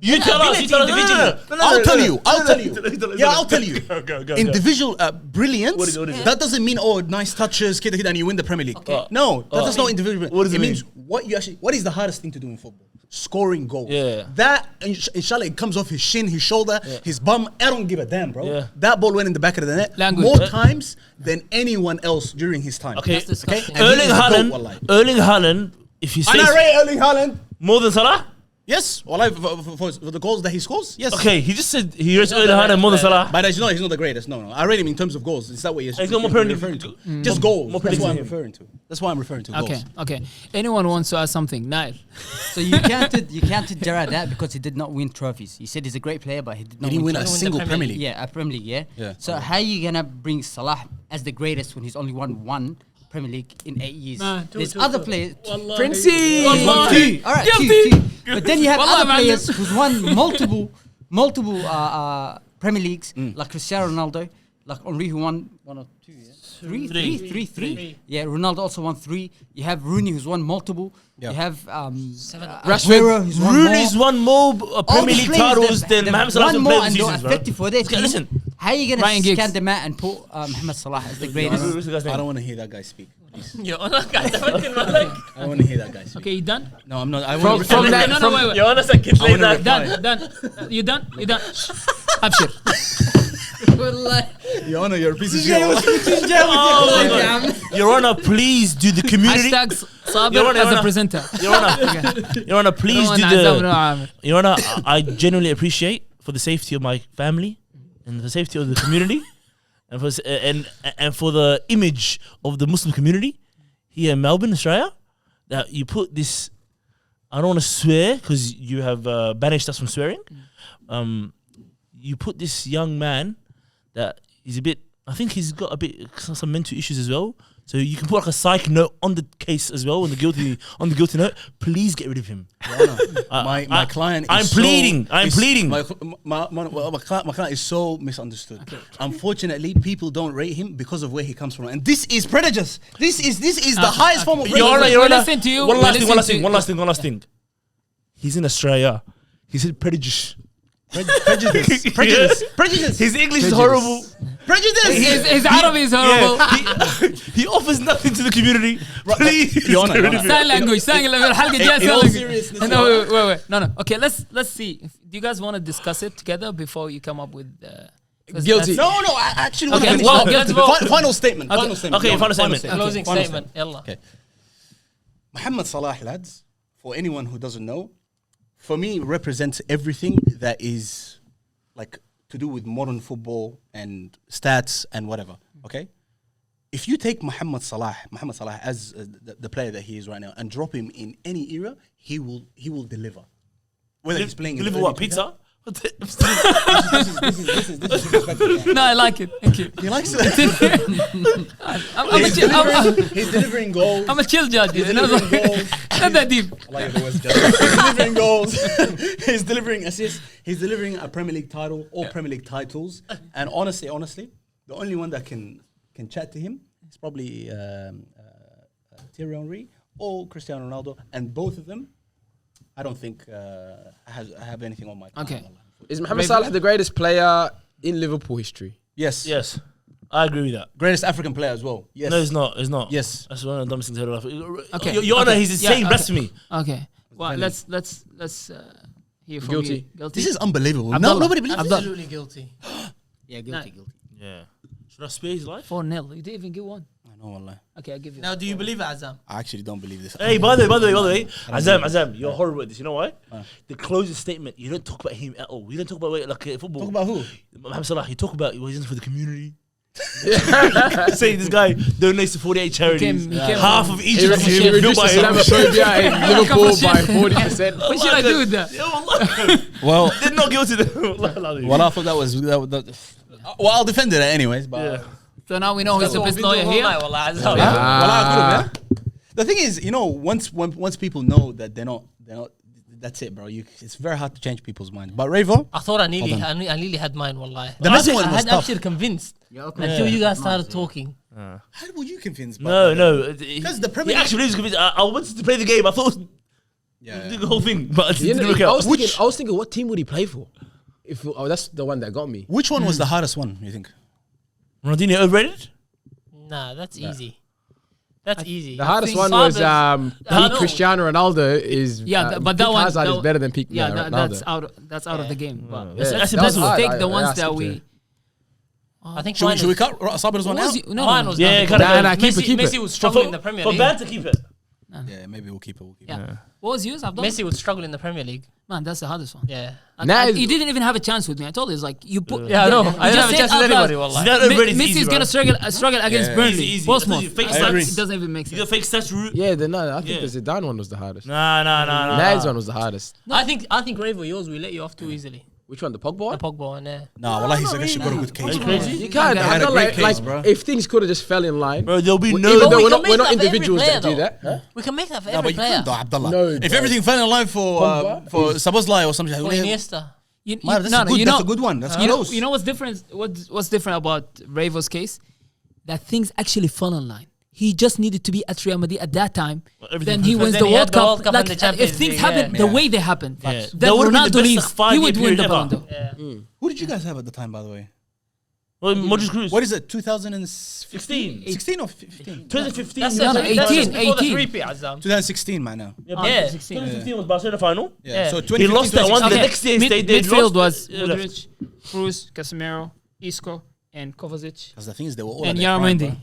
Speaker 5: You tell us.
Speaker 2: individually.
Speaker 1: I'll tell you. Yeah, I'll tell you.
Speaker 5: Go.
Speaker 1: Individual brilliance.
Speaker 5: What is it?
Speaker 1: That doesn't mean nice touches, kid, and you win the Premier League.
Speaker 2: Okay.
Speaker 1: No, that's not individual.
Speaker 5: What does it
Speaker 1: means what is the hardest thing to do in football? Scoring goals.
Speaker 5: Yeah.
Speaker 1: That inshallah it comes off his shin, his shoulder, his bum. I don't give a damn, bro.
Speaker 5: Yeah.
Speaker 1: That ball went in the back of the net
Speaker 4: Language.
Speaker 1: more times than anyone else during his time.
Speaker 5: Okay.
Speaker 2: That's disgusting.
Speaker 1: And he is a goat,
Speaker 5: Erling
Speaker 1: wallahi.
Speaker 5: Haaland. If he
Speaker 1: And I
Speaker 5: stays
Speaker 1: rate Erling Haaland.
Speaker 5: more than Salah.
Speaker 1: Yes, wallahi, for the goals that he scores. Yes.
Speaker 5: Okay, he just said he rates Erling Haaland more than Salah.
Speaker 1: But he's not the greatest. No. I rate him in terms of goals. Is that what you're
Speaker 5: He's got more Premier
Speaker 1: referring
Speaker 5: League-
Speaker 1: to? Just goals.
Speaker 5: more
Speaker 1: That's
Speaker 5: Premier
Speaker 1: what I'm
Speaker 5: League.
Speaker 1: referring to. That's why I'm referring to goals.
Speaker 4: Okay. Anyone wants to ask something? Nail.
Speaker 6: So you counted Gerrard that because he did not win trophies. He said he's a great player, but he did
Speaker 1: He
Speaker 6: not
Speaker 1: didn't win a
Speaker 6: trophies.
Speaker 1: single
Speaker 2: Premier
Speaker 1: Premier
Speaker 2: League.
Speaker 1: League.
Speaker 6: Yeah, a Premier League, yeah?
Speaker 1: Yeah.
Speaker 6: So how are you gonna bring Salah as the greatest when he's only won one Premier League in 8 years?
Speaker 4: Nah,
Speaker 6: There's other players.
Speaker 3: Princey!
Speaker 4: Wallahi.
Speaker 6: All right,
Speaker 4: Guilty.
Speaker 6: two. But then you have
Speaker 4: Wallah,
Speaker 6: other
Speaker 4: man.
Speaker 6: players who's won multiple Premier Leagues, like Cristiano Ronaldo, like Henry who won one or two, yeah? Three. Yeah, Ronaldo also won 3. You have Rooney who's won multiple.
Speaker 1: Yeah.
Speaker 6: You have
Speaker 3: Rashford.
Speaker 6: Aguero who's won
Speaker 5: Rooney's
Speaker 6: more.
Speaker 5: won more
Speaker 6: All
Speaker 5: Premier
Speaker 6: these
Speaker 5: League
Speaker 6: players
Speaker 5: titles
Speaker 6: that-
Speaker 5: than
Speaker 6: that
Speaker 5: Mohamed Salah
Speaker 6: won
Speaker 5: in
Speaker 6: more
Speaker 5: playing
Speaker 6: and they're
Speaker 5: seasons, bro.
Speaker 6: effective for their team.
Speaker 5: Listen.
Speaker 6: How are you
Speaker 4: Ryan
Speaker 6: gonna
Speaker 4: Giggs.
Speaker 6: scan the mat and put Mohamed Salah as the
Speaker 5: Who's
Speaker 6: greatest?
Speaker 5: the guy's
Speaker 1: I
Speaker 5: name?
Speaker 1: don't want to hear that guy speak. Please.
Speaker 2: Yo, God, fucking man.
Speaker 1: I don't want to hear that guy speak.
Speaker 4: Okay, you done?
Speaker 1: No, I'm not. I
Speaker 3: From
Speaker 1: want
Speaker 3: that-
Speaker 4: No,
Speaker 3: from-
Speaker 4: wait.
Speaker 5: You're honest, I can say
Speaker 1: wanna
Speaker 5: that.
Speaker 1: reply.
Speaker 4: Done. You done? Abshir.
Speaker 1: Your Honor, you're a piece of shit.
Speaker 5: Oh, my God. Your Honor, please do the community.
Speaker 4: Hashtags Sabir
Speaker 5: Your Honor,
Speaker 4: as
Speaker 5: Your
Speaker 4: a
Speaker 5: Honor.
Speaker 4: presenter.
Speaker 5: Your Honor, please do
Speaker 4: No,
Speaker 5: the. Your Honor, I genuinely appreciate for the safety of my family and the safety of the community, and for the image of the Muslim community here in Melbourne, Australia, that you put this. I don't want to swear because you have banished us from swearing. You put this young man that is a bit. I think he's got a bit some mental issues as well. So you can put like a psych note on the case as well, on the guilty note. Please get rid of him.
Speaker 1: My client.
Speaker 5: I'm
Speaker 1: Is
Speaker 5: pleading. I'm pleading.
Speaker 1: My client is so misunderstood. Unfortunately, people don't rate him because of where he comes from, and this is prejudice. This is the highest form of prejudice.
Speaker 5: Your Honor,
Speaker 4: we
Speaker 5: Your Honor.
Speaker 4: listen to you.
Speaker 5: One
Speaker 4: We
Speaker 5: last thing.
Speaker 4: listen
Speaker 5: One last thing. He's in Australia. He said prejudice.
Speaker 1: Prejudice.
Speaker 5: His English is horrible.
Speaker 1: Prejudice.
Speaker 4: His Arabic is horrible.
Speaker 5: He offers nothing to the community. Please.
Speaker 1: Your Honor,
Speaker 5: get rid of him.
Speaker 4: Sign language. الحلقة الجاية
Speaker 1: In
Speaker 4: sign
Speaker 1: all
Speaker 4: language.
Speaker 1: seriousness,
Speaker 4: No, wait. No. Okay, let's see. Do you guys want to discuss it together before you come up with? 'Cause
Speaker 3: Guilty.
Speaker 4: that's-
Speaker 1: No, I actually.
Speaker 4: Okay,
Speaker 1: want to
Speaker 4: well,
Speaker 1: finish.
Speaker 4: let's vote.
Speaker 1: Final statement.
Speaker 4: Okay.
Speaker 1: Final statement.
Speaker 5: Okay,
Speaker 1: Your
Speaker 5: final
Speaker 1: Honor,
Speaker 5: statement.
Speaker 2: Closing
Speaker 1: Final
Speaker 2: statement. Yalla.
Speaker 1: Okay. Mohamed Salah, lads, for anyone who doesn't know, for me represents everything that is like to do with modern football and stats and whatever. Okay, if you take Mohamed Salah as the player that he is right now, and drop him in any era, he will deliver. Whether he's playing in
Speaker 5: Deliver
Speaker 1: the
Speaker 5: what?
Speaker 1: early
Speaker 5: Pizza?
Speaker 1: this is disrespectful.
Speaker 4: No, I like it. Thank you.
Speaker 1: He likes it. He's delivering goals.
Speaker 4: I'm a chill judge.
Speaker 1: He's
Speaker 4: You know?
Speaker 1: delivering goals.
Speaker 4: Not that deep.
Speaker 1: I like the words, He's delivering goals. He's delivering assists. He's delivering a Premier League title or Premier League titles. And honestly, the only one that can chat to him is probably Thierry Henry or Cristiano Ronaldo. And both of them, I don't think have anything on my mind.
Speaker 4: Okay.
Speaker 3: Is Mohamed Salah the greatest player in Liverpool history?
Speaker 1: Yes.
Speaker 5: Yes. I agree with that.
Speaker 1: Greatest African player as well. Yes.
Speaker 5: No, it's not. It's not.
Speaker 1: Yes.
Speaker 5: That's one of the dumbest things I heard of.
Speaker 4: Okay.
Speaker 5: Your Honor,
Speaker 4: Okay.
Speaker 5: he's saying blasphemy.
Speaker 4: Okay. Well, let's hear from
Speaker 3: Guilty.
Speaker 4: you. Guilty.
Speaker 1: This is unbelievable.
Speaker 4: Abdullah.
Speaker 1: Nobody believes this.
Speaker 2: Absolutely guilty.
Speaker 6: Yeah, guilty.
Speaker 5: Yeah. Should I spare his life?
Speaker 4: 4-0. You didn't even get one.
Speaker 1: I know, wallah.
Speaker 4: Okay, I'll give you.
Speaker 2: Now, do you believe it, Azam?
Speaker 1: I actually don't believe this.
Speaker 5: Hey, by the way, Azam, you're horrible at this. You know why? The closing statement, you don't talk about him at all. You don't talk about football.
Speaker 1: Talk about who?
Speaker 5: Mohamed Salah. You talk about what he's in for the community. Say this guy donates to 48 charities.
Speaker 4: He came
Speaker 5: Half
Speaker 4: from-
Speaker 5: of Egypt is
Speaker 3: He
Speaker 5: built
Speaker 3: reduced
Speaker 5: by him.
Speaker 3: Islamophobia in Liverpool by 40%.
Speaker 4: What should I do with that?
Speaker 5: Yeah, wallah.
Speaker 1: Well,
Speaker 5: They're not guilty.
Speaker 1: well, I thought that was. Well, I'll defend it anyways. But
Speaker 5: Yeah.
Speaker 4: So now we know who's the best lawyer here.
Speaker 1: Well, I agree with that. The thing is, once people know that they're not. That's it, bro. It's very hard to change people's mind. But Ravo,
Speaker 2: I thought I nearly had mine, wallahi.
Speaker 1: The Messi one
Speaker 2: I
Speaker 1: was
Speaker 2: had
Speaker 1: tough.
Speaker 2: actually convinced until you guys started talking.
Speaker 1: how were you convinced?
Speaker 5: No.
Speaker 1: Because the
Speaker 5: He
Speaker 1: Premier League.
Speaker 5: actually is convinced. I wanted to play the game. I thought do the whole thing, but it didn't work
Speaker 3: I
Speaker 5: out.
Speaker 3: was thinking, what team would he play for? That's the one that got me.
Speaker 1: Which one was the hardest one? You think?
Speaker 5: Ronaldinho overrated?
Speaker 2: Nah, that's easy. That's easy.
Speaker 3: The hardest
Speaker 2: think
Speaker 3: one was
Speaker 2: Sabas-
Speaker 3: peak
Speaker 2: no.
Speaker 3: Cristiano Ronaldo is
Speaker 4: But that
Speaker 3: peak
Speaker 4: one
Speaker 3: Hazard
Speaker 4: that
Speaker 3: is
Speaker 4: one-
Speaker 3: better than peak Ronaldo.
Speaker 4: that's out of the game. But
Speaker 5: That's
Speaker 3: that was
Speaker 5: impossible.
Speaker 3: hard.
Speaker 4: take the ones
Speaker 3: I
Speaker 4: that
Speaker 3: skipped
Speaker 4: we.
Speaker 3: it.
Speaker 2: I think
Speaker 1: Should we cut Sabir's one
Speaker 4: What was
Speaker 1: out?
Speaker 4: you- no,
Speaker 2: Mine
Speaker 4: no,
Speaker 2: was
Speaker 5: Yeah,
Speaker 2: difficult.
Speaker 5: kinda-
Speaker 3: keep it, keep it.
Speaker 2: Messi would struggle in the Premier
Speaker 5: For
Speaker 2: League.
Speaker 5: Van to keep it.
Speaker 1: Yeah, maybe we'll keep it.
Speaker 4: Yeah. What was yours, Abdullah?
Speaker 2: Messi would struggle in the Premier League.
Speaker 4: Man, that's the hardest one.
Speaker 2: Yeah.
Speaker 3: Now
Speaker 4: You didn't even have a chance with me. I told you, it's like you put.
Speaker 2: Yeah, I know.
Speaker 4: you
Speaker 2: I didn't
Speaker 4: just
Speaker 2: have a
Speaker 4: said
Speaker 2: chance
Speaker 4: out
Speaker 2: with
Speaker 4: loud,
Speaker 2: anybody, wallah.
Speaker 5: That overrated is
Speaker 4: Messi
Speaker 5: easy,
Speaker 4: is
Speaker 5: bro.
Speaker 4: gonna struggle against
Speaker 1: Yeah.
Speaker 4: Burnley.
Speaker 5: Easy.
Speaker 4: Bournemouth.
Speaker 5: Fake
Speaker 1: I agree.
Speaker 4: It doesn't even make
Speaker 5: You
Speaker 4: sense.
Speaker 5: got fake stats route.
Speaker 3: Yeah, I think
Speaker 5: Yeah.
Speaker 3: the Zidane one was the hardest.
Speaker 5: Nah.
Speaker 3: Nad's one was the hardest.
Speaker 2: I think Ravo, yours we let you off too easily.
Speaker 3: Which one? The Pogba
Speaker 2: The
Speaker 3: one?
Speaker 2: Pogba one, yeah.
Speaker 1: Nah, wallah, he's actually got a good
Speaker 5: Are
Speaker 1: case.
Speaker 5: you
Speaker 1: bro.
Speaker 5: crazy?
Speaker 3: You can't.
Speaker 1: He had a
Speaker 3: I'm not
Speaker 1: great
Speaker 3: like,
Speaker 1: case, bro.
Speaker 3: if things could have just fell in line.
Speaker 5: Bro, there'll be
Speaker 3: Even
Speaker 5: no.
Speaker 3: though
Speaker 2: we
Speaker 3: we're
Speaker 2: can
Speaker 3: not
Speaker 2: make that for every
Speaker 3: individuals
Speaker 2: player,
Speaker 3: that do
Speaker 2: though.
Speaker 3: that. Huh?
Speaker 2: We can make that for
Speaker 1: Nah,
Speaker 2: every
Speaker 1: but you
Speaker 2: player.
Speaker 1: can't though, Abdullah.
Speaker 3: No,
Speaker 1: if
Speaker 3: bro.
Speaker 1: everything fell in line for
Speaker 3: Pogba
Speaker 1: Sabazlai or something,
Speaker 2: Or Iniesta.
Speaker 1: Man, that's a good one. That's close.
Speaker 4: You know what's different? What's different about Ravo's case? That things actually fell in line. He just needed to be at Real Madrid at that time.
Speaker 5: everything
Speaker 4: Then he
Speaker 5: perfect.
Speaker 4: wins
Speaker 2: Then
Speaker 4: the
Speaker 2: he had
Speaker 4: World
Speaker 2: the
Speaker 4: Cup.
Speaker 2: World Cup and the
Speaker 4: If
Speaker 2: Champions
Speaker 4: things
Speaker 2: League,
Speaker 4: happen
Speaker 2: yeah.
Speaker 4: the way they happened,
Speaker 5: Yeah.
Speaker 4: then
Speaker 5: That would've been the
Speaker 4: Ronaldo
Speaker 5: best
Speaker 4: leaves. He
Speaker 5: 5-year
Speaker 4: would win
Speaker 5: period
Speaker 4: the
Speaker 5: ever.
Speaker 4: Ballon d'Or.
Speaker 2: Yeah.
Speaker 1: Who did you guys have at the time, by the way?
Speaker 5: Well, Modric Cruz.
Speaker 1: What is it? 2016
Speaker 5: 16.
Speaker 1: or 15?
Speaker 5: 2015.
Speaker 2: That's
Speaker 4: No, no,
Speaker 2: that's
Speaker 4: 18,
Speaker 2: just before the
Speaker 4: 18.
Speaker 2: three-peat, Azam.
Speaker 1: 2016, man. Now.
Speaker 5: Yeah,
Speaker 2: Yeah.
Speaker 5: 2015 was Barcelona final.
Speaker 2: Yeah.
Speaker 1: So
Speaker 5: He
Speaker 1: 2015,
Speaker 5: lost that one. The
Speaker 1: 2016.
Speaker 5: next year, he stayed there.
Speaker 4: Midfield was
Speaker 5: He left.
Speaker 4: Modric, Cruz, Casemiro, Isco, and Kovacic,
Speaker 1: Because the thing is, they were all
Speaker 4: and
Speaker 1: at their prime,
Speaker 4: Yaramendi.
Speaker 1: bro.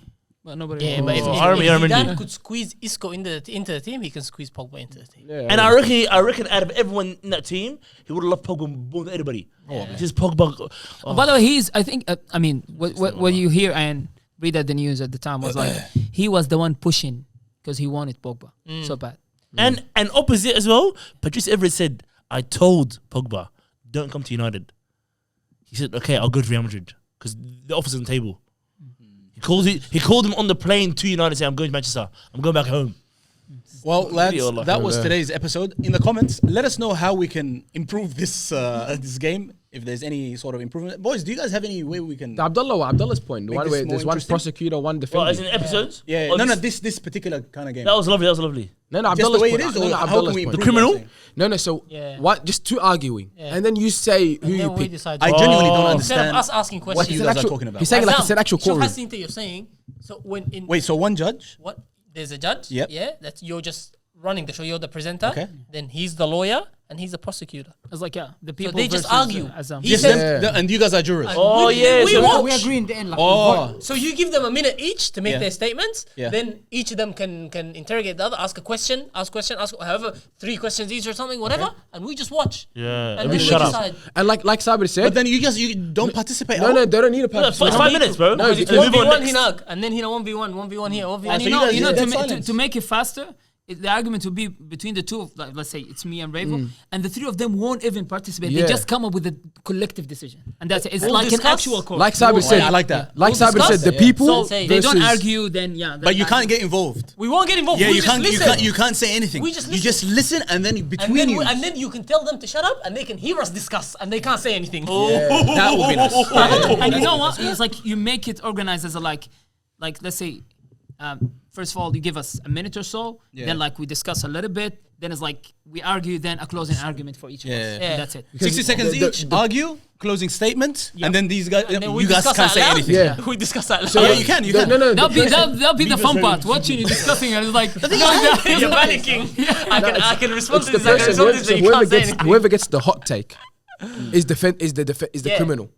Speaker 4: But nobody.
Speaker 2: Yeah, but if
Speaker 5: Yaramendi.
Speaker 2: Zidane could squeeze Isco into the team, he can squeeze Pogba into the team.
Speaker 5: And I reckon out of everyone in that team, he would have loved Pogba more than anybody. Just Pogba.
Speaker 4: By the way, I think, I mean, what you hear and read at the news at the time was like, he was the one pushing because he wanted Pogba so bad.
Speaker 5: And opposite as well, Patrice Evra said, I told Pogba, don't come to United. He said, okay, I'll go to Real Madrid because the offer's on the table. He called him on the plane to United saying, I'm going to Manchester. I'm going back home.
Speaker 1: Well, lads,
Speaker 5: Allah.
Speaker 1: that was today's episode. In the comments, let us know how we can improve this this game. If there's any sort of improvement, boys, do you guys have any way we can?
Speaker 3: Abdullah's point. The
Speaker 1: Make
Speaker 3: one
Speaker 1: this
Speaker 3: where
Speaker 1: more
Speaker 3: there's one
Speaker 1: interesting?
Speaker 3: prosecutor, one
Speaker 5: Well, as
Speaker 3: defending.
Speaker 5: in episodes?
Speaker 1: Yeah,
Speaker 5: Or
Speaker 1: no,
Speaker 5: this-
Speaker 1: this particular kind of game.
Speaker 5: That was lovely.
Speaker 3: No,
Speaker 1: Just
Speaker 3: Abdullah's
Speaker 1: the way it
Speaker 3: point.
Speaker 1: is, or how can
Speaker 3: Abdullah's
Speaker 1: we
Speaker 3: point.
Speaker 1: improve?
Speaker 5: criminal?
Speaker 1: that thing?
Speaker 3: No, so
Speaker 2: Yeah.
Speaker 3: what? Just two arguing,
Speaker 2: Yeah.
Speaker 3: and then you say who
Speaker 2: And
Speaker 3: you
Speaker 2: then we
Speaker 3: pick.
Speaker 2: decide.
Speaker 1: I genuinely don't
Speaker 2: Instead of
Speaker 1: understand
Speaker 2: us asking
Speaker 1: what
Speaker 2: questions.
Speaker 1: you
Speaker 3: It's
Speaker 1: guys
Speaker 3: an
Speaker 1: are talking about.
Speaker 3: He's saying like
Speaker 2: Azam,
Speaker 3: it's an actual
Speaker 2: Shuf
Speaker 3: courtroom.
Speaker 2: Hassan that you're saying. So when in
Speaker 1: Wait, so one judge?
Speaker 2: what there's a judge.
Speaker 1: Yep.
Speaker 2: Yeah, that you're just running the show, you're the presenter.
Speaker 1: Okay.
Speaker 2: Then he's the lawyer and he's the prosecutor.
Speaker 4: It's like the people.
Speaker 2: they just
Speaker 4: versus,
Speaker 2: argue.
Speaker 4: Azam.
Speaker 2: He
Speaker 1: Yes,
Speaker 2: says-
Speaker 1: and you guys are jurors.
Speaker 5: Oh, yeah,
Speaker 2: we
Speaker 5: so-
Speaker 2: watch.
Speaker 6: We agree in the end. Like,
Speaker 1: Oh,
Speaker 2: So you give them a minute each to make
Speaker 1: Yeah.
Speaker 2: their statements.
Speaker 1: Yeah.
Speaker 2: Then each of them can interrogate the other, ask however 3 questions each or something, whatever, and we just watch.
Speaker 5: Yeah,
Speaker 2: And
Speaker 5: we
Speaker 2: then
Speaker 5: shut
Speaker 2: we
Speaker 5: up.
Speaker 2: decide.
Speaker 3: And like Sabir
Speaker 1: but
Speaker 3: said,
Speaker 1: then you don't participate.
Speaker 3: no, they don't need a
Speaker 5: Yeah,
Speaker 3: participate.
Speaker 5: it's 5 minutes, bro.
Speaker 3: No,
Speaker 2: It's
Speaker 3: it's
Speaker 5: And move on
Speaker 2: 1v1
Speaker 5: next.
Speaker 2: Hinag, and then 1v1 here, 1v1
Speaker 4: And
Speaker 2: here.
Speaker 1: you guys-
Speaker 4: you know,
Speaker 1: dead
Speaker 4: to,
Speaker 1: silence.
Speaker 4: to make it faster, the argument would be between the two of, like, let's say it's me and Ravo, and the 3 of them won't even participate.
Speaker 3: Yeah.
Speaker 4: They just come up with a collective decision, and that's it. It's
Speaker 2: We'll
Speaker 4: like
Speaker 2: discuss.
Speaker 4: an actual court.
Speaker 3: Like Sabir said,
Speaker 1: I like that.
Speaker 3: Like
Speaker 2: We'll
Speaker 3: Sabir said,
Speaker 2: discuss
Speaker 3: the
Speaker 2: it.
Speaker 3: people
Speaker 4: So
Speaker 2: Say-
Speaker 4: they don't
Speaker 3: versus-
Speaker 4: argue, then yeah.
Speaker 1: But you can't get involved.
Speaker 2: We won't get involved.
Speaker 1: Yeah,
Speaker 2: we
Speaker 1: you
Speaker 2: just
Speaker 1: can't,
Speaker 2: listen.
Speaker 1: you can't say anything.
Speaker 2: We just
Speaker 1: you just listen, and then
Speaker 2: and
Speaker 1: between
Speaker 2: then,
Speaker 1: you,
Speaker 2: and then you can tell them to shut up, and they can hear us discuss, and they can't say anything.
Speaker 1: that would be nice.
Speaker 4: And you know what? It's like you make it organized as a like let's say, first of all, you give us a minute or so.
Speaker 1: Yeah.
Speaker 4: Then like we discuss a little bit. Then it's like we argue. Then a closing argument for each of us.
Speaker 1: Yeah.
Speaker 4: And that's it.
Speaker 1: 60 seconds
Speaker 3: the-
Speaker 1: each, argue, closing statement, and then these guys,
Speaker 2: And then we
Speaker 1: you guys
Speaker 2: discuss
Speaker 1: can't
Speaker 2: out
Speaker 1: say
Speaker 2: loud.
Speaker 1: anything.
Speaker 3: Yeah.
Speaker 2: We discuss that.
Speaker 1: So yeah, you can.
Speaker 3: No,
Speaker 4: That'll be the fun part. Watching you discussing and it's like
Speaker 2: You're panicking. I can respond
Speaker 3: it's
Speaker 2: to
Speaker 3: the
Speaker 2: this. I can
Speaker 3: person.
Speaker 2: respond to this. You can't say anything.
Speaker 3: Whoever gets the hot take is the
Speaker 2: Yeah.
Speaker 3: criminal.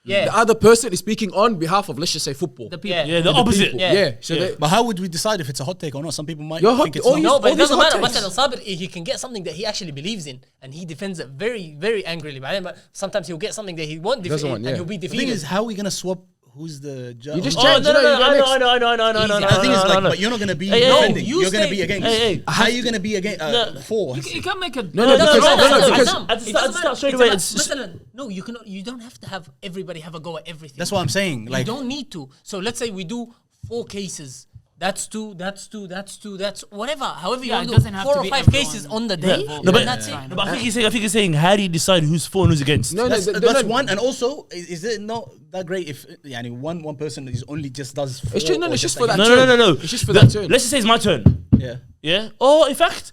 Speaker 2: Yeah.
Speaker 3: The other person is speaking on behalf of, let's just say, football.
Speaker 4: the people.
Speaker 2: Yeah.
Speaker 5: Yeah, the opposite.
Speaker 3: People.
Speaker 2: Yeah.
Speaker 3: Yeah. So
Speaker 5: Yeah.
Speaker 3: they-
Speaker 1: But how would we decide if it's a hot take or not? Some people might
Speaker 3: Your hot-
Speaker 1: think it's
Speaker 3: oh,
Speaker 1: not.
Speaker 3: you-
Speaker 2: No, but
Speaker 3: all
Speaker 2: it
Speaker 3: these
Speaker 2: doesn't
Speaker 3: hot
Speaker 2: matter.
Speaker 3: takes.
Speaker 2: مثلا Sabir, he can get something that he actually believes in, and he defends it very, very angrily. But sometimes he'll get something that he won't defend,
Speaker 3: Doesn't want,
Speaker 2: and
Speaker 3: yeah.
Speaker 2: he'll be
Speaker 1: The thing
Speaker 2: defeated.
Speaker 1: is, how are we gonna swap? Who's the judge?
Speaker 3: You just
Speaker 5: Oh,
Speaker 3: change.
Speaker 5: no,
Speaker 3: you know,
Speaker 5: no,
Speaker 3: you go
Speaker 5: I
Speaker 3: next.
Speaker 5: know.
Speaker 1: The thing is, like, but you're not gonna be
Speaker 5: Hey, hey,
Speaker 1: defending.
Speaker 2: you
Speaker 1: You're gonna
Speaker 2: stay-
Speaker 1: be against.
Speaker 5: Hey, hey.
Speaker 1: How are you gonna be against
Speaker 5: No.
Speaker 1: for?
Speaker 4: You can't make a
Speaker 3: No,
Speaker 5: No,
Speaker 3: because
Speaker 2: Azam,
Speaker 5: at the
Speaker 2: it
Speaker 5: start
Speaker 2: doesn't matter.
Speaker 5: straight
Speaker 2: It's
Speaker 5: away,
Speaker 2: about-
Speaker 5: it's just-
Speaker 2: مثلا, no, you don't have to have everybody have a go at everything.
Speaker 1: That's what I'm saying. Like,
Speaker 2: you don't need to. So let's say we do 4 cases. That's two, that's whatever. However you
Speaker 4: Yeah,
Speaker 2: want
Speaker 4: it
Speaker 2: to
Speaker 4: doesn't
Speaker 2: do
Speaker 4: have
Speaker 2: 4
Speaker 4: to
Speaker 2: or
Speaker 4: be
Speaker 2: 5
Speaker 4: everyone.
Speaker 2: cases on the day.
Speaker 5: No,
Speaker 2: and
Speaker 5: but-
Speaker 2: that's it.
Speaker 5: No, but I think he's saying how do you decide who's for and who's against?
Speaker 3: No,
Speaker 1: that's
Speaker 3: no,
Speaker 1: one. And also, is it not that great if one person is only just does?
Speaker 3: It's just, no,
Speaker 1: or
Speaker 3: it's just for
Speaker 1: like-
Speaker 3: that
Speaker 5: No.
Speaker 3: turn. It's just for that turn.
Speaker 5: Let's just say it's my turn.
Speaker 1: Yeah.
Speaker 5: Yeah. Or in fact,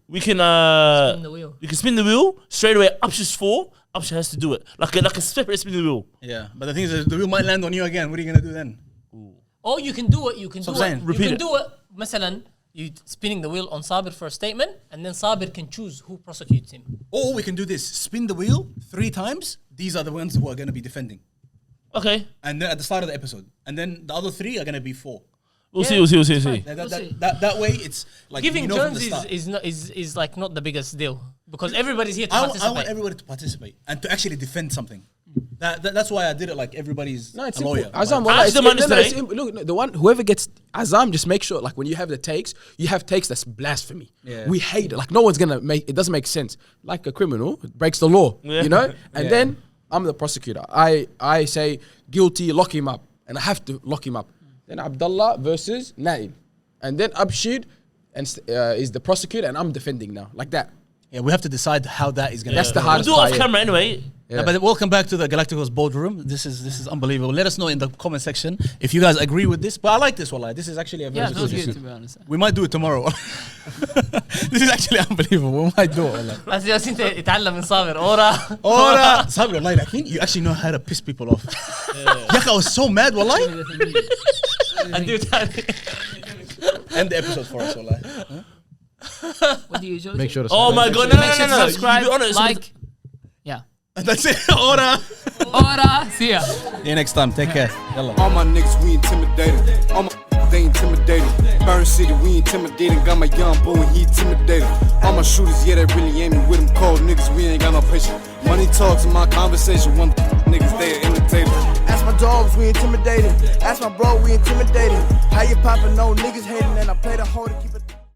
Speaker 5: we can
Speaker 2: Spin the wheel.
Speaker 5: We can spin the wheel straight away. Upshi's 4. Upshi has to do it like a separate spin the wheel.
Speaker 1: Yeah. But the thing is, the wheel might land on you again. What are you gonna do then?
Speaker 2: Or you can do it. You can
Speaker 1: So
Speaker 2: do
Speaker 1: I'm
Speaker 2: it.
Speaker 1: saying,
Speaker 2: You
Speaker 5: repeat
Speaker 2: can
Speaker 5: it.
Speaker 2: do it. مثلا, you spinning the wheel on Sabir for a statement, and then Sabir can choose who prosecutes him.
Speaker 1: Or we can do this: spin the wheel 3 times. These are the ones who are gonna be defending,
Speaker 5: Okay.
Speaker 1: and then at the start of the episode, and then the other 3 are gonna be for.
Speaker 5: We'll
Speaker 2: Yeah.
Speaker 5: see.
Speaker 1: That way, it's like
Speaker 2: Giving
Speaker 1: you know from
Speaker 2: turns
Speaker 1: the start.
Speaker 2: is like not the biggest deal because everybody's here to
Speaker 1: I
Speaker 2: participate.
Speaker 1: want everybody to participate and to actually defend something. That's why I did it. Like everybody's
Speaker 3: No, it's
Speaker 1: a lawyer.
Speaker 3: simple. Azam,
Speaker 5: I asked them on this today.
Speaker 3: look, no, the one whoever gets Azam, just make sure like when you have the takes, you have takes that's blasphemy.
Speaker 1: Yeah.
Speaker 3: We hate it. Like no one's gonna make it. Doesn't make sense. Like a criminal breaks the law,
Speaker 5: Yeah.
Speaker 3: you know. And
Speaker 1: Yeah.
Speaker 3: then I'm the prosecutor. I say guilty, lock him up, and I have to lock him up. Then Abdullah versus Naib, and then Abshid is the prosecutor, and I'm defending now, like that.
Speaker 1: Yeah, we have to decide how that is gonna.
Speaker 3: That's the
Speaker 1: happen.
Speaker 3: hardest
Speaker 5: We'll do it
Speaker 3: part.
Speaker 5: off
Speaker 3: yeah.
Speaker 5: camera anyway.
Speaker 3: Yeah.
Speaker 1: But welcome back to the GalacticOz boardroom. This is unbelievable. Let us know in the comment section if you guys agree with this. But I like this one. Like, this is actually a very
Speaker 4: Yeah, it was
Speaker 1: good.
Speaker 4: good to be honest.
Speaker 1: We might do it tomorrow. This is actually unbelievable. We might do it. Like.
Speaker 2: بس يا انت اتعلم من صابر ورا
Speaker 1: Ora, Sabir, wallahi, like, you actually know how to piss people off. Yeah, I was so mad, wallahi.
Speaker 2: ادي تاني.
Speaker 1: End the episode for us, wallahi.
Speaker 4: What do you usually
Speaker 3: Make sure to
Speaker 5: Oh my god, no.
Speaker 4: Make sure to subscribe,
Speaker 5: You be honest,
Speaker 4: like. Yeah.
Speaker 1: That's it. Ora.
Speaker 4: Ora, see ya.
Speaker 1: See you next time. Take care. Yalla.
Speaker 7: All my niggas, we intimidated. All my they intimidated. Burn City, we intimidating. Got my young boy and he intimidated. All my shooters, yeah, they really aiming with them cold niggas. We ain't got no patience. Money talks in my conversation. One niggas, they imitated.
Speaker 8: Ask my dogs, we intimidated. Ask my bro, we intimidated. How you poppin', no niggas hating, and I play the whole